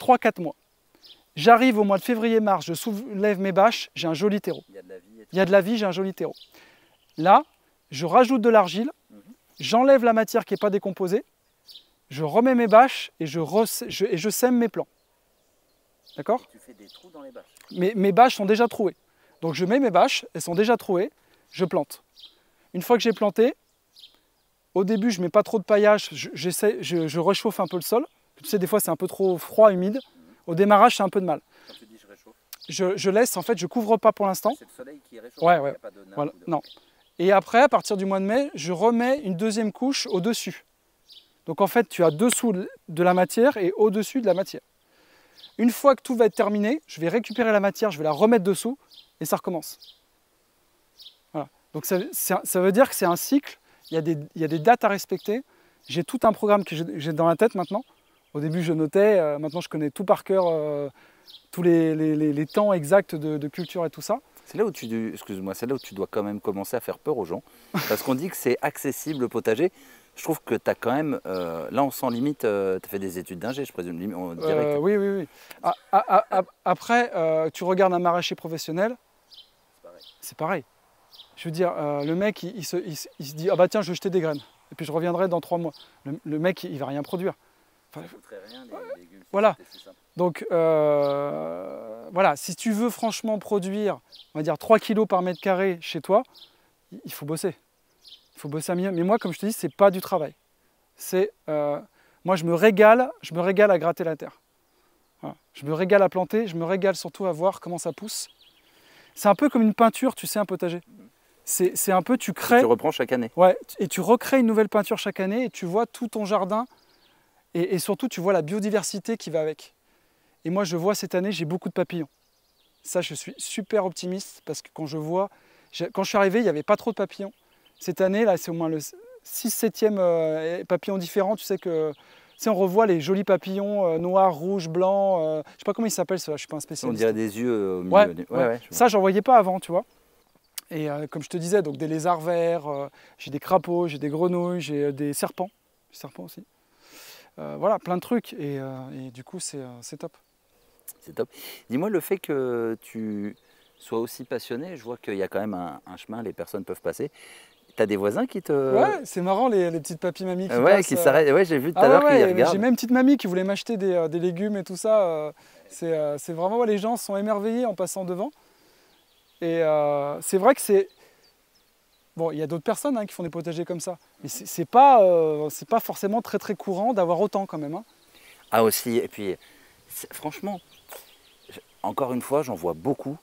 3-4 mois. J'arrive au mois de février-mars, je soulève mes bâches, j'ai un joli terreau. Il y a de la vie. Il y a de la vie, j'ai un joli terreau. Là, je rajoute de l'argile, j'enlève la matière qui n'est pas décomposée, je remets mes bâches et je sème mes plants. D'accord ? Tu fais des trous dans les bâches. Mes bâches sont déjà trouées. Donc je mets mes bâches, elles sont déjà trouées, je plante. Une fois que j'ai planté, au début je ne mets pas trop de paillage, je réchauffe un peu le sol. Tu sais, des fois c'est un peu trop froid, humide. Au démarrage, c'est un peu de mal. Quand tu dis je réchauffe, je laisse, en fait, je couvre pas pour l'instant. c'est le soleil qui réchauffe. Ouais, Il ouais. n'y a pas de nappe Voilà, ou de- non. Et après, à partir du mois de mai, je remets une deuxième couche au-dessus. Donc en fait, tu as dessous de la matière et au-dessus de la matière. Une fois que tout va être terminé, je vais récupérer la matière, je vais la remettre dessous et ça recommence. Voilà. Donc ça veut dire que c'est un cycle, il y a des dates à respecter. J'ai tout un programme que j'ai dans la tête maintenant. Au début, je notais, maintenant je connais tout par cœur, tous les temps exacts de culture et tout ça. C'est là où excuse-moi, c'est là où tu dois quand même commencer à faire peur aux gens. Parce qu'on dit que c'est accessible le potager. Je trouve que tu as quand même, là on sent limite, tu as fait des études d'ingé, je présume, on dirait que... Oui, oui, oui. Après, tu regardes un maraîcher professionnel, c'est pareil. Je veux dire, le mec, il se dit, ah bah tiens, je vais jeter des graines. Et puis je reviendrai dans 3 mois. Le mec, il va rien produire. Ça ne coûterait rien, les légumes. Voilà. Si simple. Donc, voilà, si tu veux franchement produire, on va dire 3 kilos par mètre carré chez toi, il faut bosser. Il faut bosser un minimum. Mais moi, comme je te dis, c'est pas du travail. Moi, je me régale à gratter la terre. Voilà. Je me régale à planter, je me régale surtout à voir comment ça pousse. C'est un peu comme une peinture, tu sais, un potager. C'est un peu, tu crées... Tu reprends chaque année. Ouais, et tu recrées une nouvelle peinture chaque année et tu vois tout ton jardin et surtout tu vois la biodiversité qui va avec. Et moi je vois cette année, j'ai beaucoup de papillons. Ça, je suis super optimiste parce que quand je suis arrivé, il n'y avait pas trop de papillons. Cette année, là, c'est au moins le 6-7e papillon différent. Tu sais, on revoit les jolis papillons noirs, rouges, blancs. Je ne sais pas comment ils s'appellent, ceux-là, je ne suis pas un On spécialiste. dirait des yeux au milieu. Ouais, Ouais, ça, j'en voyais pas avant, tu vois. Et comme je te disais, donc des lézards verts, j'ai des crapauds, j'ai des grenouilles, j'ai des serpents. Des serpents aussi. Voilà, plein de trucs. Et du coup, c'est top. C'est top. Dis-moi, le fait que tu sois aussi passionné, je vois qu'il y a quand même un chemin, les personnes peuvent passer. Tu as des voisins qui te... Ouais, c'est marrant les petites papy-mamies qui ouais, passent. qui s'arrêtent. Ouais, j'ai vu tout à l'heure qu'ils regardent. J'ai même une petite mamie qui voulait m'acheter des légumes et tout ça. C'est vraiment, les gens sont émerveillés en passant devant. Et c'est vrai que c'est... Bon, il y a d'autres personnes qui font des potagers comme ça. Mais c'est pas forcément très très courant d'avoir autant quand même. Hein. Ah aussi, et puis franchement, encore une fois, j'en vois beaucoup.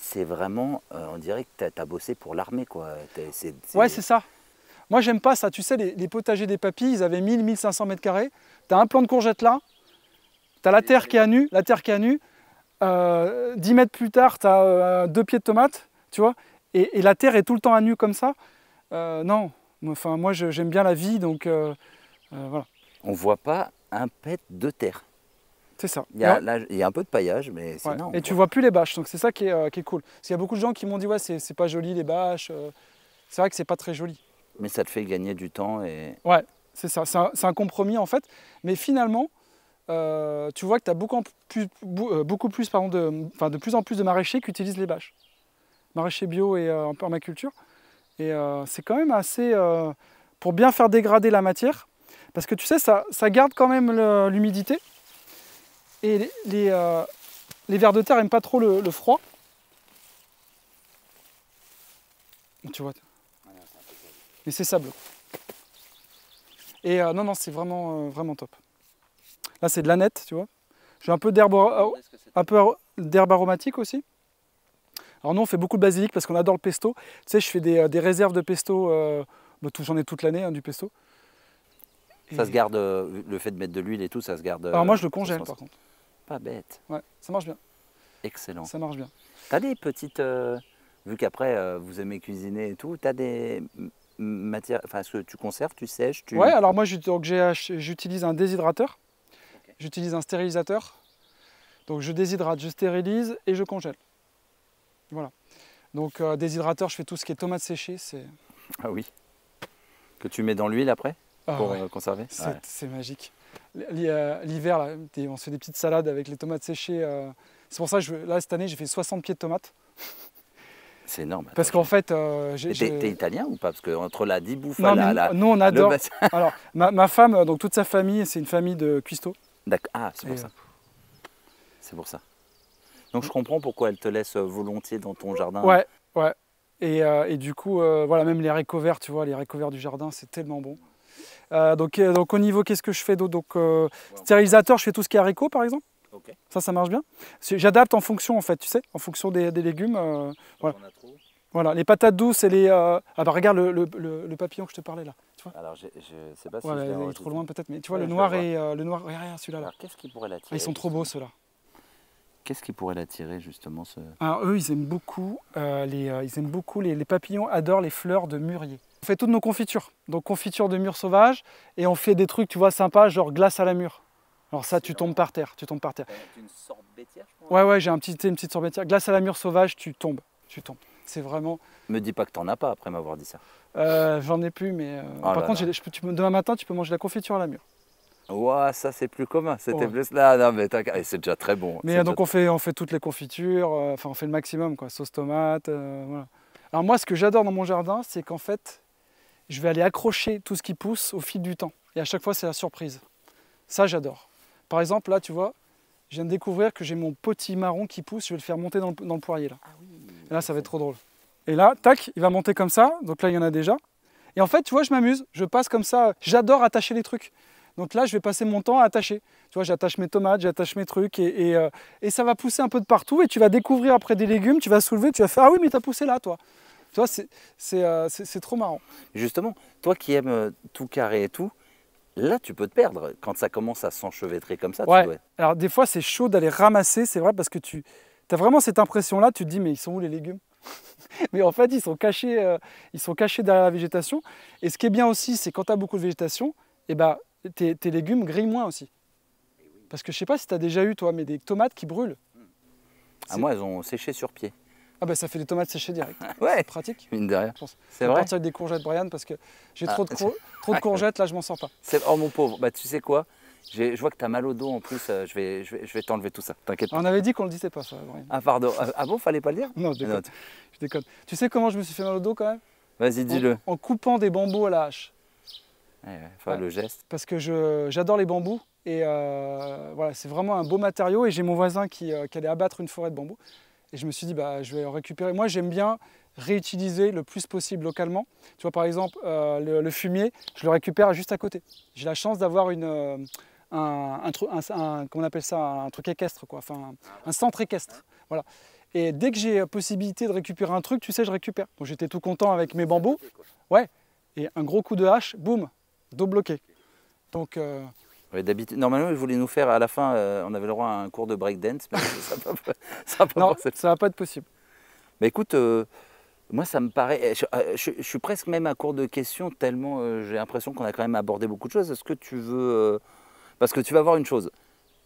C'est vraiment, on dirait que tu as bossé pour l'armée, quoi. Ouais, c'est ça. Moi, j'aime pas ça. Tu sais, les potagers des papys, ils avaient 1000-1500 mètres carrés. Tu as un plant de courgettes là, tu as la terre qui est à nu, 10 mètres plus tard, tu as 2 pieds de tomates, tu vois, et la terre est tout le temps à nu comme ça. Non, enfin, moi, j'aime bien la vie, donc voilà. On voit pas un pet de terre. C'est ça. Il y a un peu de paillage, mais sinon... Et tu vois plus les bâches, donc c'est ça qui est cool. Parce qu'il y a beaucoup de gens qui m'ont dit, ouais, c'est pas joli les bâches. C'est vrai que c'est pas très joli. Mais ça te fait gagner du temps et... Ouais, c'est ça, c'est un compromis en fait. Mais finalement, tu vois que tu as beaucoup plus pardon, de plus en plus de maraîchers qui utilisent les bâches. Maraîchers bio et en permaculture. Et c'est quand même assez... pour bien faire dégrader la matière, parce que tu sais, ça garde quand même l'humidité. Et les vers de terre n'aiment pas trop le froid. Tu vois. Mais c'est sableux. Et non, c'est vraiment, vraiment top. Là, c'est de l'aneth, tu vois. J'ai un peu d'herbe aromatique aussi. Alors nous, on fait beaucoup de basilic parce qu'on adore le pesto. Tu sais, je fais des réserves de pesto. J'en ai toute l'année, hein, du pesto. Ça se garde, le fait de mettre de l'huile et tout, ça se garde... Alors moi, je le congèle par contre. Pas bête. Ouais, ça marche bien. Excellent. Ça marche bien. T'as des petites... vu qu'après, vous aimez cuisiner et tout, t'as des matières... Enfin, est-ce que tu conserves, tu sèches Ouais, alors moi, j'utilise un déshydrateur. Okay. J'utilise un stérilisateur. Donc je déshydrate, je stérilise et je congèle. Voilà. Donc déshydrateur, je fais tout ce qui est tomates séchées. Ah oui. Que tu mets dans l'huile après pour ouais. conserver. C'est magique. L'hiver, on se fait des petites salades avec les tomates séchées. C'est pour ça que là, cette année, j'ai fait 60 pieds de tomates. C'est énorme. Parce qu'en fait... T'es italien ou pas? Parce qu'entre la dibouffa, nous, on adore... Alors, ma femme, donc toute sa famille, c'est une famille de cuistots. D'accord. Ah, c'est pour ça. C'est pour ça. Donc je comprends pourquoi elle te laisse volontiers dans ton jardin. Ouais, ouais. Et du coup, voilà, même les haricots verts, tu vois, les haricots verts du jardin, c'est tellement bon. Donc au niveau, qu'est-ce que je fais d'autre? Donc stérilisateur, je fais tout ce qui est haricots, par exemple. Okay. Ça marche bien. J'adapte en fonction, en fait, tu sais, en fonction des légumes. Voilà. Voilà, les patates douces et les... Ah bah regarde le papillon que je te parlais là. Tu vois. Alors je sais pas si il est trop loin peut-être, mais tu vois le noir et le noir... Regarde celui-là. Alors qu'est-ce qui pourrait l'attirer? Ils sont trop beaux ceux-là. Qu'est-ce qui pourrait l'attirer justement Alors eux, ils aiment beaucoup, les papillons adorent les fleurs de mûrier. On fait toutes nos confitures, donc confiture de mûre sauvage, et on fait des trucs, tu vois, sympas, genre glace à la mûre. Alors ça, tu tombes par terre, Une sorbetière, je crois. Ouais, j'ai une petite sorbetière. Glace à la mûre sauvage, tu tombes. C'est vraiment... Me dis pas que t'en as pas après m'avoir dit ça. J'en ai plus, mais par contre, demain matin, tu peux manger de la confiture à la mûre. Ouah, ça c'est plus commun, c'était plus là, non mais c'est déjà très bon. Mais donc on fait toutes les confitures, on fait le maximum, quoi, sauce tomate, voilà. Alors moi, ce que j'adore dans mon jardin, c'est qu'en fait, je vais aller accrocher tout ce qui pousse au fil du temps. Et à chaque fois, c'est la surprise. Ça, j'adore. Par exemple, là, tu vois, je viens de découvrir que j'ai mon potimarron qui pousse, je vais le faire monter dans le poirier, là. Ah oui, et là, ça va être trop drôle. Et là, tac, il va monter comme ça, donc là, il y en a déjà. Et en fait, tu vois, je m'amuse, je passe comme ça, j'adore attacher les trucs. Donc là, je vais passer mon temps à attacher. Tu vois, j'attache mes tomates, j'attache mes trucs et ça va pousser un peu de partout. Et tu vas découvrir après des légumes, tu vas soulever, tu vas faire « Ah oui, mais t'as poussé là, toi !» Tu vois, c'est trop marrant. Justement, toi qui aimes tout carré et tout, là, tu peux te perdre. Quand ça commence à s'enchevêtrer comme ça, ouais. Tu dois... Alors des fois, c'est chaud d'aller ramasser, c'est vrai, parce que tu as vraiment cette impression-là, tu te dis « Mais ils sont où les légumes ?» Mais en fait, ils sont cachés derrière la végétation. Et ce qui est bien aussi, c'est quand tu as beaucoup de végétation, eh ben, tes légumes grillent moins aussi. Parce que je sais pas si tu as déjà eu, toi, mais des tomates qui brûlent. Ah, moi, elles ont séché sur pied. Ah bah ça fait des tomates séchées direct. Ouais, c'est pratique. Mine de rien. C'est vrai. Partir avec des courgettes, Brian, parce que j'ai trop de courgettes, là, je m'en sors pas. Oh mon pauvre, bah tu sais quoi, je vois que tu as mal au dos en plus, je vais t'enlever tout ça, t'inquiète pas. On avait dit qu'on le disait pas, ça, Brian. Ah pardon, ah bon, fallait pas le dire? Non, je déconne. Je déconne. Tu sais comment je me suis fait mal au dos quand même? Vas-y, dis-le. En coupant des bambous à la hache. Le geste. Parce que j'adore les bambous et voilà, c'est vraiment un beau matériau et j'ai mon voisin qui allait abattre une forêt de bambous et je me suis dit bah, je vais en récupérer. Moi j'aime bien réutiliser le plus possible localement. Tu vois par exemple le fumier, je le récupère juste à côté. J'ai la chance d'avoir comment on appelle ça, un truc équestre, quoi, enfin un centre équestre. Voilà. Et dès que j'ai possibilité de récupérer un truc, tu sais, je récupère. Donc j'étais tout content avec mes bambous. Ouais. Et un gros coup de hache, boum, dos bloqué. Donc ouais, d'habitude, normalement, je voulais nous faire à la fin, on avait le droit à un cours de breakdance, mais non, ça va pas être possible. Mais écoute, moi ça me paraît, je suis presque même à court de questions tellement j'ai l'impression qu'on a quand même abordé beaucoup de choses. Est-ce que tu veux, parce que tu vas voir une chose,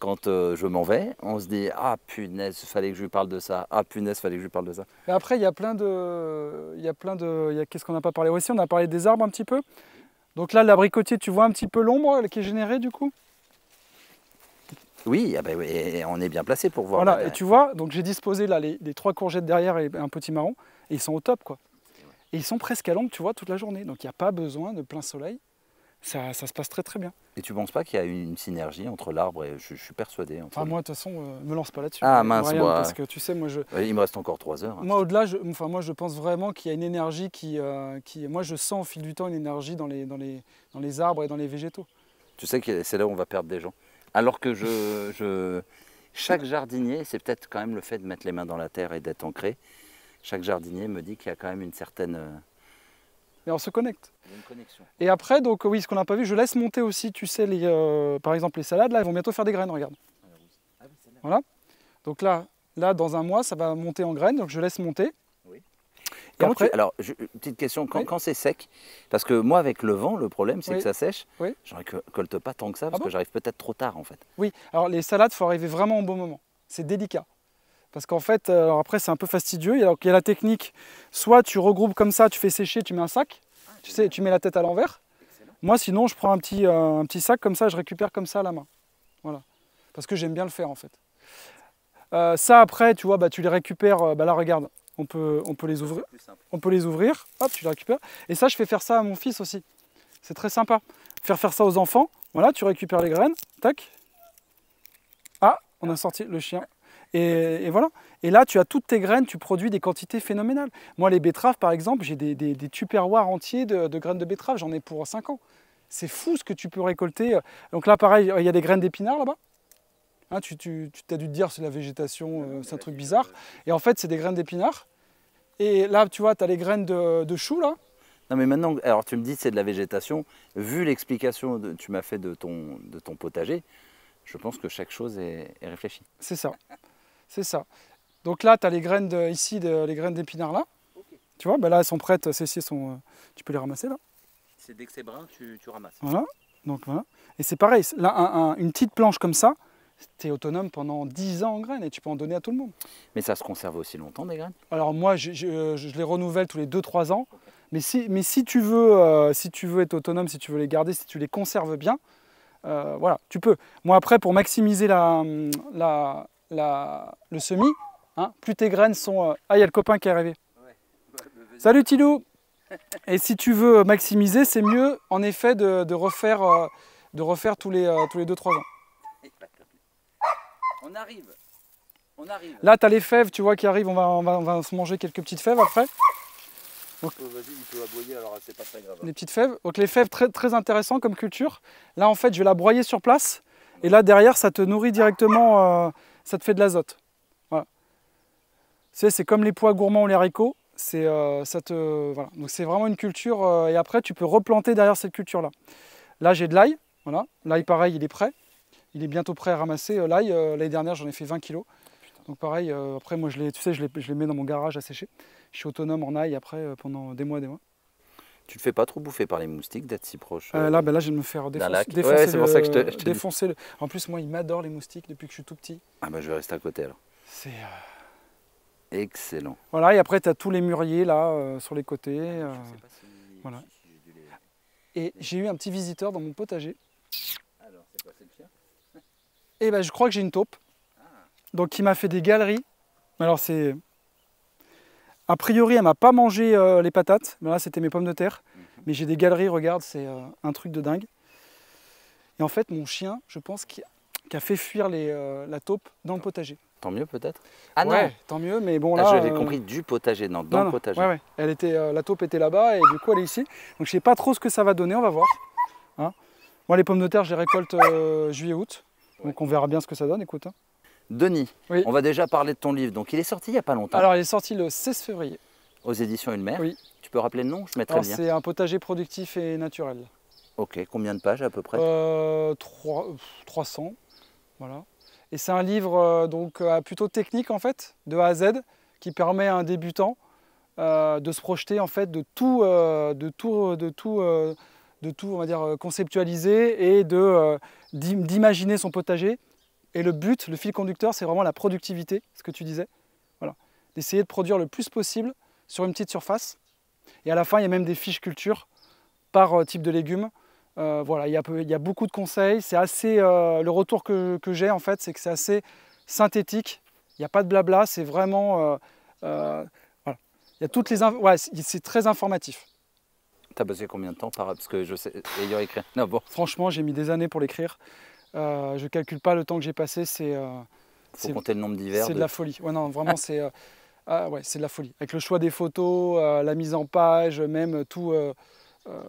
quand je m'en vais, on se dit ah punaise, fallait que je lui parle de ça. Ah punaise, fallait que je lui parle de ça. Mais après, il y a qu'est-ce qu'on n'a pas parlé aussi? On a parlé des arbres un petit peu. Donc là, l'abricotier, tu vois un petit peu l'ombre qui est générée du coup? Oui, ah ben oui, et on est bien placé pour voir. Voilà, et tu vois, donc j'ai disposé là les 3 courgettes derrière et un petit marron, et ils sont au top quoi. Et ils sont presque à l'ombre, tu vois, toute la journée. Donc il n'y a pas besoin de plein soleil. Ça se passe très très bien. Et tu penses pas qu'il y a une synergie entre l'arbre et je suis persuadé. Enfin moi de toute façon, me lance pas là-dessus. Ah mince, Brian, moi. parce que tu sais, moi je. Il me reste encore 3 heures. Moi au-delà, moi je pense vraiment qu'il y a une énergie moi je sens au fil du temps une énergie dans les arbres et dans les végétaux. Tu sais que c'est là où on va perdre des gens. Alors que chaque jardinier, c'est peut-être quand même le fait de mettre les mains dans la terre et d'être ancré. Chaque jardinier me dit qu'il y a quand même une certaine. Et on se connecte. Il y a une connexion. Et après, donc oui, ce qu'on n'a pas vu, je laisse monter aussi, tu sais, par exemple les salades, là, elles vont bientôt faire des graines, regarde. Voilà. Donc là, dans un mois, ça va monter en graines, donc je laisse monter. Oui. Et après, alors, petite question, oui. quand c'est sec, parce que moi avec le vent, le problème c'est Oui. que ça sèche, Oui. j'en récolte pas tant que ça, parce bon que j'arrive peut-être trop tard en fait. Oui, alors les salades, il faut arriver vraiment au bon moment. C'est délicat. Parce qu'en fait, alors après, c'est un peu fastidieux. Alors qu'il y a la technique, soit tu regroupes comme ça, tu fais sécher, tu mets un sac, tu sais, tu mets la tête à l'envers. Moi, sinon, je prends un petit sac comme ça, je récupère comme ça à la main. Voilà. Parce que j'aime bien le faire, en fait. Ça, après, tu vois, bah, tu les récupères. Là, regarde, on peut les ouvrir. On peut les ouvrir. Hop, tu les récupères. Et ça, je fais faire ça à mon fils aussi. C'est très sympa. Faire ça aux enfants. Voilà, tu récupères les graines. Tac. Ah, on a sorti le chien. Et voilà. Et là, tu as toutes tes graines, tu produis des quantités phénoménales. Moi, les betteraves, par exemple, j'ai des tupperwares entiers de graines de betterave. J'en ai pour 5 ans. C'est fou ce que tu peux récolter. Donc là, pareil, il y a des graines d'épinards là-bas. Hein, tu as dû te dire c'est la végétation, c'est un truc bizarre. Et en fait, c'est des graines d'épinards. Et là, tu vois, tu as les graines de choux là. Non mais maintenant, alors tu me dis c'est de la végétation, vu l'explication que tu m'as fait de ton potager, je pense que chaque chose est réfléchie. C'est ça. C'est ça. Donc là, tu as les graines les graines d'épinards là. Okay. Tu vois, bah là, elles sont prêtes, celles-ci sont. Tu peux les ramasser là. C'est dès que c'est brun, tu ramasses. Voilà. Donc voilà. Et c'est pareil, là, une petite planche comme ça, tu es autonome pendant 10 ans en graines et tu peux en donner à tout le monde. Mais ça se conserve aussi longtemps des graines? Alors moi, je les renouvelle tous les 2-3 ans. Okay. Mais si tu veux être autonome, si tu veux les garder, si tu les conserves bien, voilà, tu peux. Moi après, pour maximiser le semis, hein, plus tes graines sont... Ah, il y a le copain qui est arrivé. Ouais. Salut Tilou. Et si tu veux maximiser, c'est mieux en effet de refaire tous les 2-3 ans. On arrive. Là, tu as les fèves, tu vois, qui arrivent. On va se manger quelques petites fèves après. Vas-y, il peut aboyer, alors c'est pas très grave. Les petites fèves. Donc les fèves, très, très intéressant comme culture. Là, en fait, je vais la broyer sur place. Et là, derrière, ça te nourrit directement, ça te fait de l'azote. Voilà. C'est comme les pois gourmands ou les haricots. Voilà. Donc c'est vraiment une culture. Et après, tu peux replanter derrière cette culture-là. Là, j'ai de l'ail. Voilà. L'ail, pareil, il est prêt. Il est bientôt prêt à ramasser. L'ail, l'année dernière, j'en ai fait 20 kilos. Donc pareil, après, moi, je les mets dans mon garage à sécher. Je suis autonome en ail après pendant des mois et des mois. Tu te fais pas trop bouffer par les moustiques d'être si proche là, je vais me faire défoncer. Ouais, c'est pour ça que je te défoncer le... En plus, moi, ils m'adorent les moustiques depuis que je suis tout petit. Ah bah je vais rester à côté alors. C'est... Excellent. Voilà, et après, tu as tous les mûriers là, sur les côtés. Je sais pas si, voilà. si j'ai dû les... Et j'ai eu un petit visiteur dans mon potager. Alors, c'est quoi, c'est le chien? Et ben, je crois que j'ai une taupe. Ah. Donc, il m'a fait des galeries. Alors, c'est... A priori, elle m'a pas mangé les patates. Mais là, c'était mes pommes de terre. Mais j'ai des galeries, regarde, c'est un truc de dingue. Et en fait, mon chien, je pense, qui a fait fuir la taupe dans le potager. Tant mieux peut-être? Ah ouais, non, tant mieux, mais bon là... je l'ai compris, du potager, non, dans le potager. Ouais, ouais. La taupe était là-bas et du coup elle est ici. Donc je sais pas trop ce que ça va donner, on va voir. Hein, moi les pommes de terre, je les récolte juillet-août. Ouais. Donc on verra bien ce que ça donne, écoute. Hein. Denis, oui. On va déjà parler de ton livre. Donc il est sorti il n'y a pas longtemps. Alors il est sorti le 16 février. Aux éditions Une Mer. Oui. Tu peux rappeler le nom? Je mettrai le lien. C'est un potager productif et naturel. Ok, combien de pages à peu près? 300, voilà. Et c'est un livre plutôt technique en fait, de A à Z, qui permet à un débutant de se projeter en fait de tout, on va dire, conceptualiser et d'imaginer son potager Et le but, le fil conducteur, c'est vraiment la productivité, ce que tu disais. Voilà. D'essayer de produire le plus possible sur une petite surface. Et à la fin, il y a même des fiches culture par type de légumes. Voilà, il y a beaucoup de conseils. C'est assez, le retour que j'ai, en fait, c'est que c'est assez synthétique. Il n'y a pas de blabla, c'est vraiment... voilà. Il y a toutes les... Ouais, c'est très informatif. T'as passé combien de temps parce que je sais, ayant écrit. Non, bon. Franchement, j'ai mis des années pour l'écrire. Je ne calcule pas le temps que j'ai passé. Faut compter le nombre d'hivers. C'est de la folie. Ouais, non, vraiment, c'est de la folie. Avec le choix des photos, la mise en page, même tout,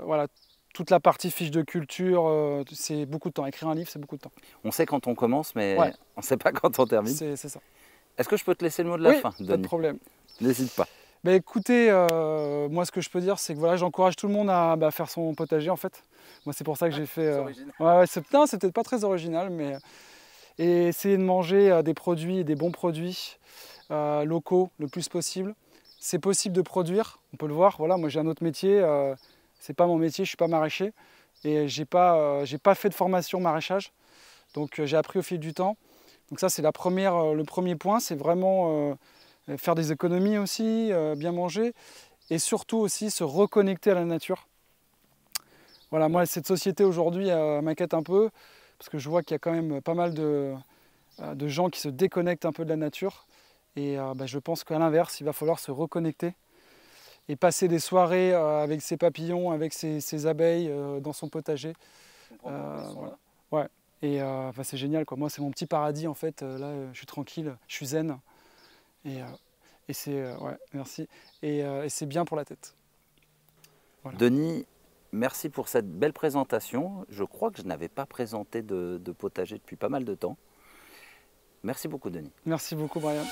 voilà, toute la partie fiche de culture, c'est beaucoup de temps. Écrire un livre, c'est beaucoup de temps. On sait quand on commence, mais Ouais. on ne sait pas quand on termine. C'est ça. Est-ce que je peux te laisser le mot de la fin, Pas de Denis? problème. N'hésite pas. Bah, écoutez, moi ce que je peux dire, c'est que voilà, j'encourage tout le monde à faire son potager en fait. Moi c'est pour ça que j'ai fait. C'est original. Ouais, c'est peut-être pas très original, mais et essayer de manger des produits, des bons produits locaux le plus possible. C'est possible de produire, on peut le voir. Voilà, moi j'ai un autre métier, c'est pas mon métier, je suis pas maraîcher et j'ai pas fait de formation maraîchage, donc j'ai appris au fil du temps. Donc ça c'est le premier point, c'est vraiment faire des économies aussi, bien manger et surtout aussi se reconnecter à la nature. Voilà, moi cette société aujourd'hui m'inquiète un peu parce que je vois qu'il y a quand même pas mal de gens qui se déconnectent un peu de la nature et je pense qu'à l'inverse, il va falloir se reconnecter et passer des soirées avec ses papillons, avec ses abeilles dans son potager. Voilà. Ouais. Et c'est génial, quoi. Moi c'est mon petit paradis en fait, là je suis tranquille, je suis zen. Et c'est ouais, merci. Et c'est bien pour la tête. Voilà. Denis, merci pour cette belle présentation. Je crois que je n'avais pas présenté de potager depuis pas mal de temps. Merci beaucoup, Denis. Merci beaucoup, Brian.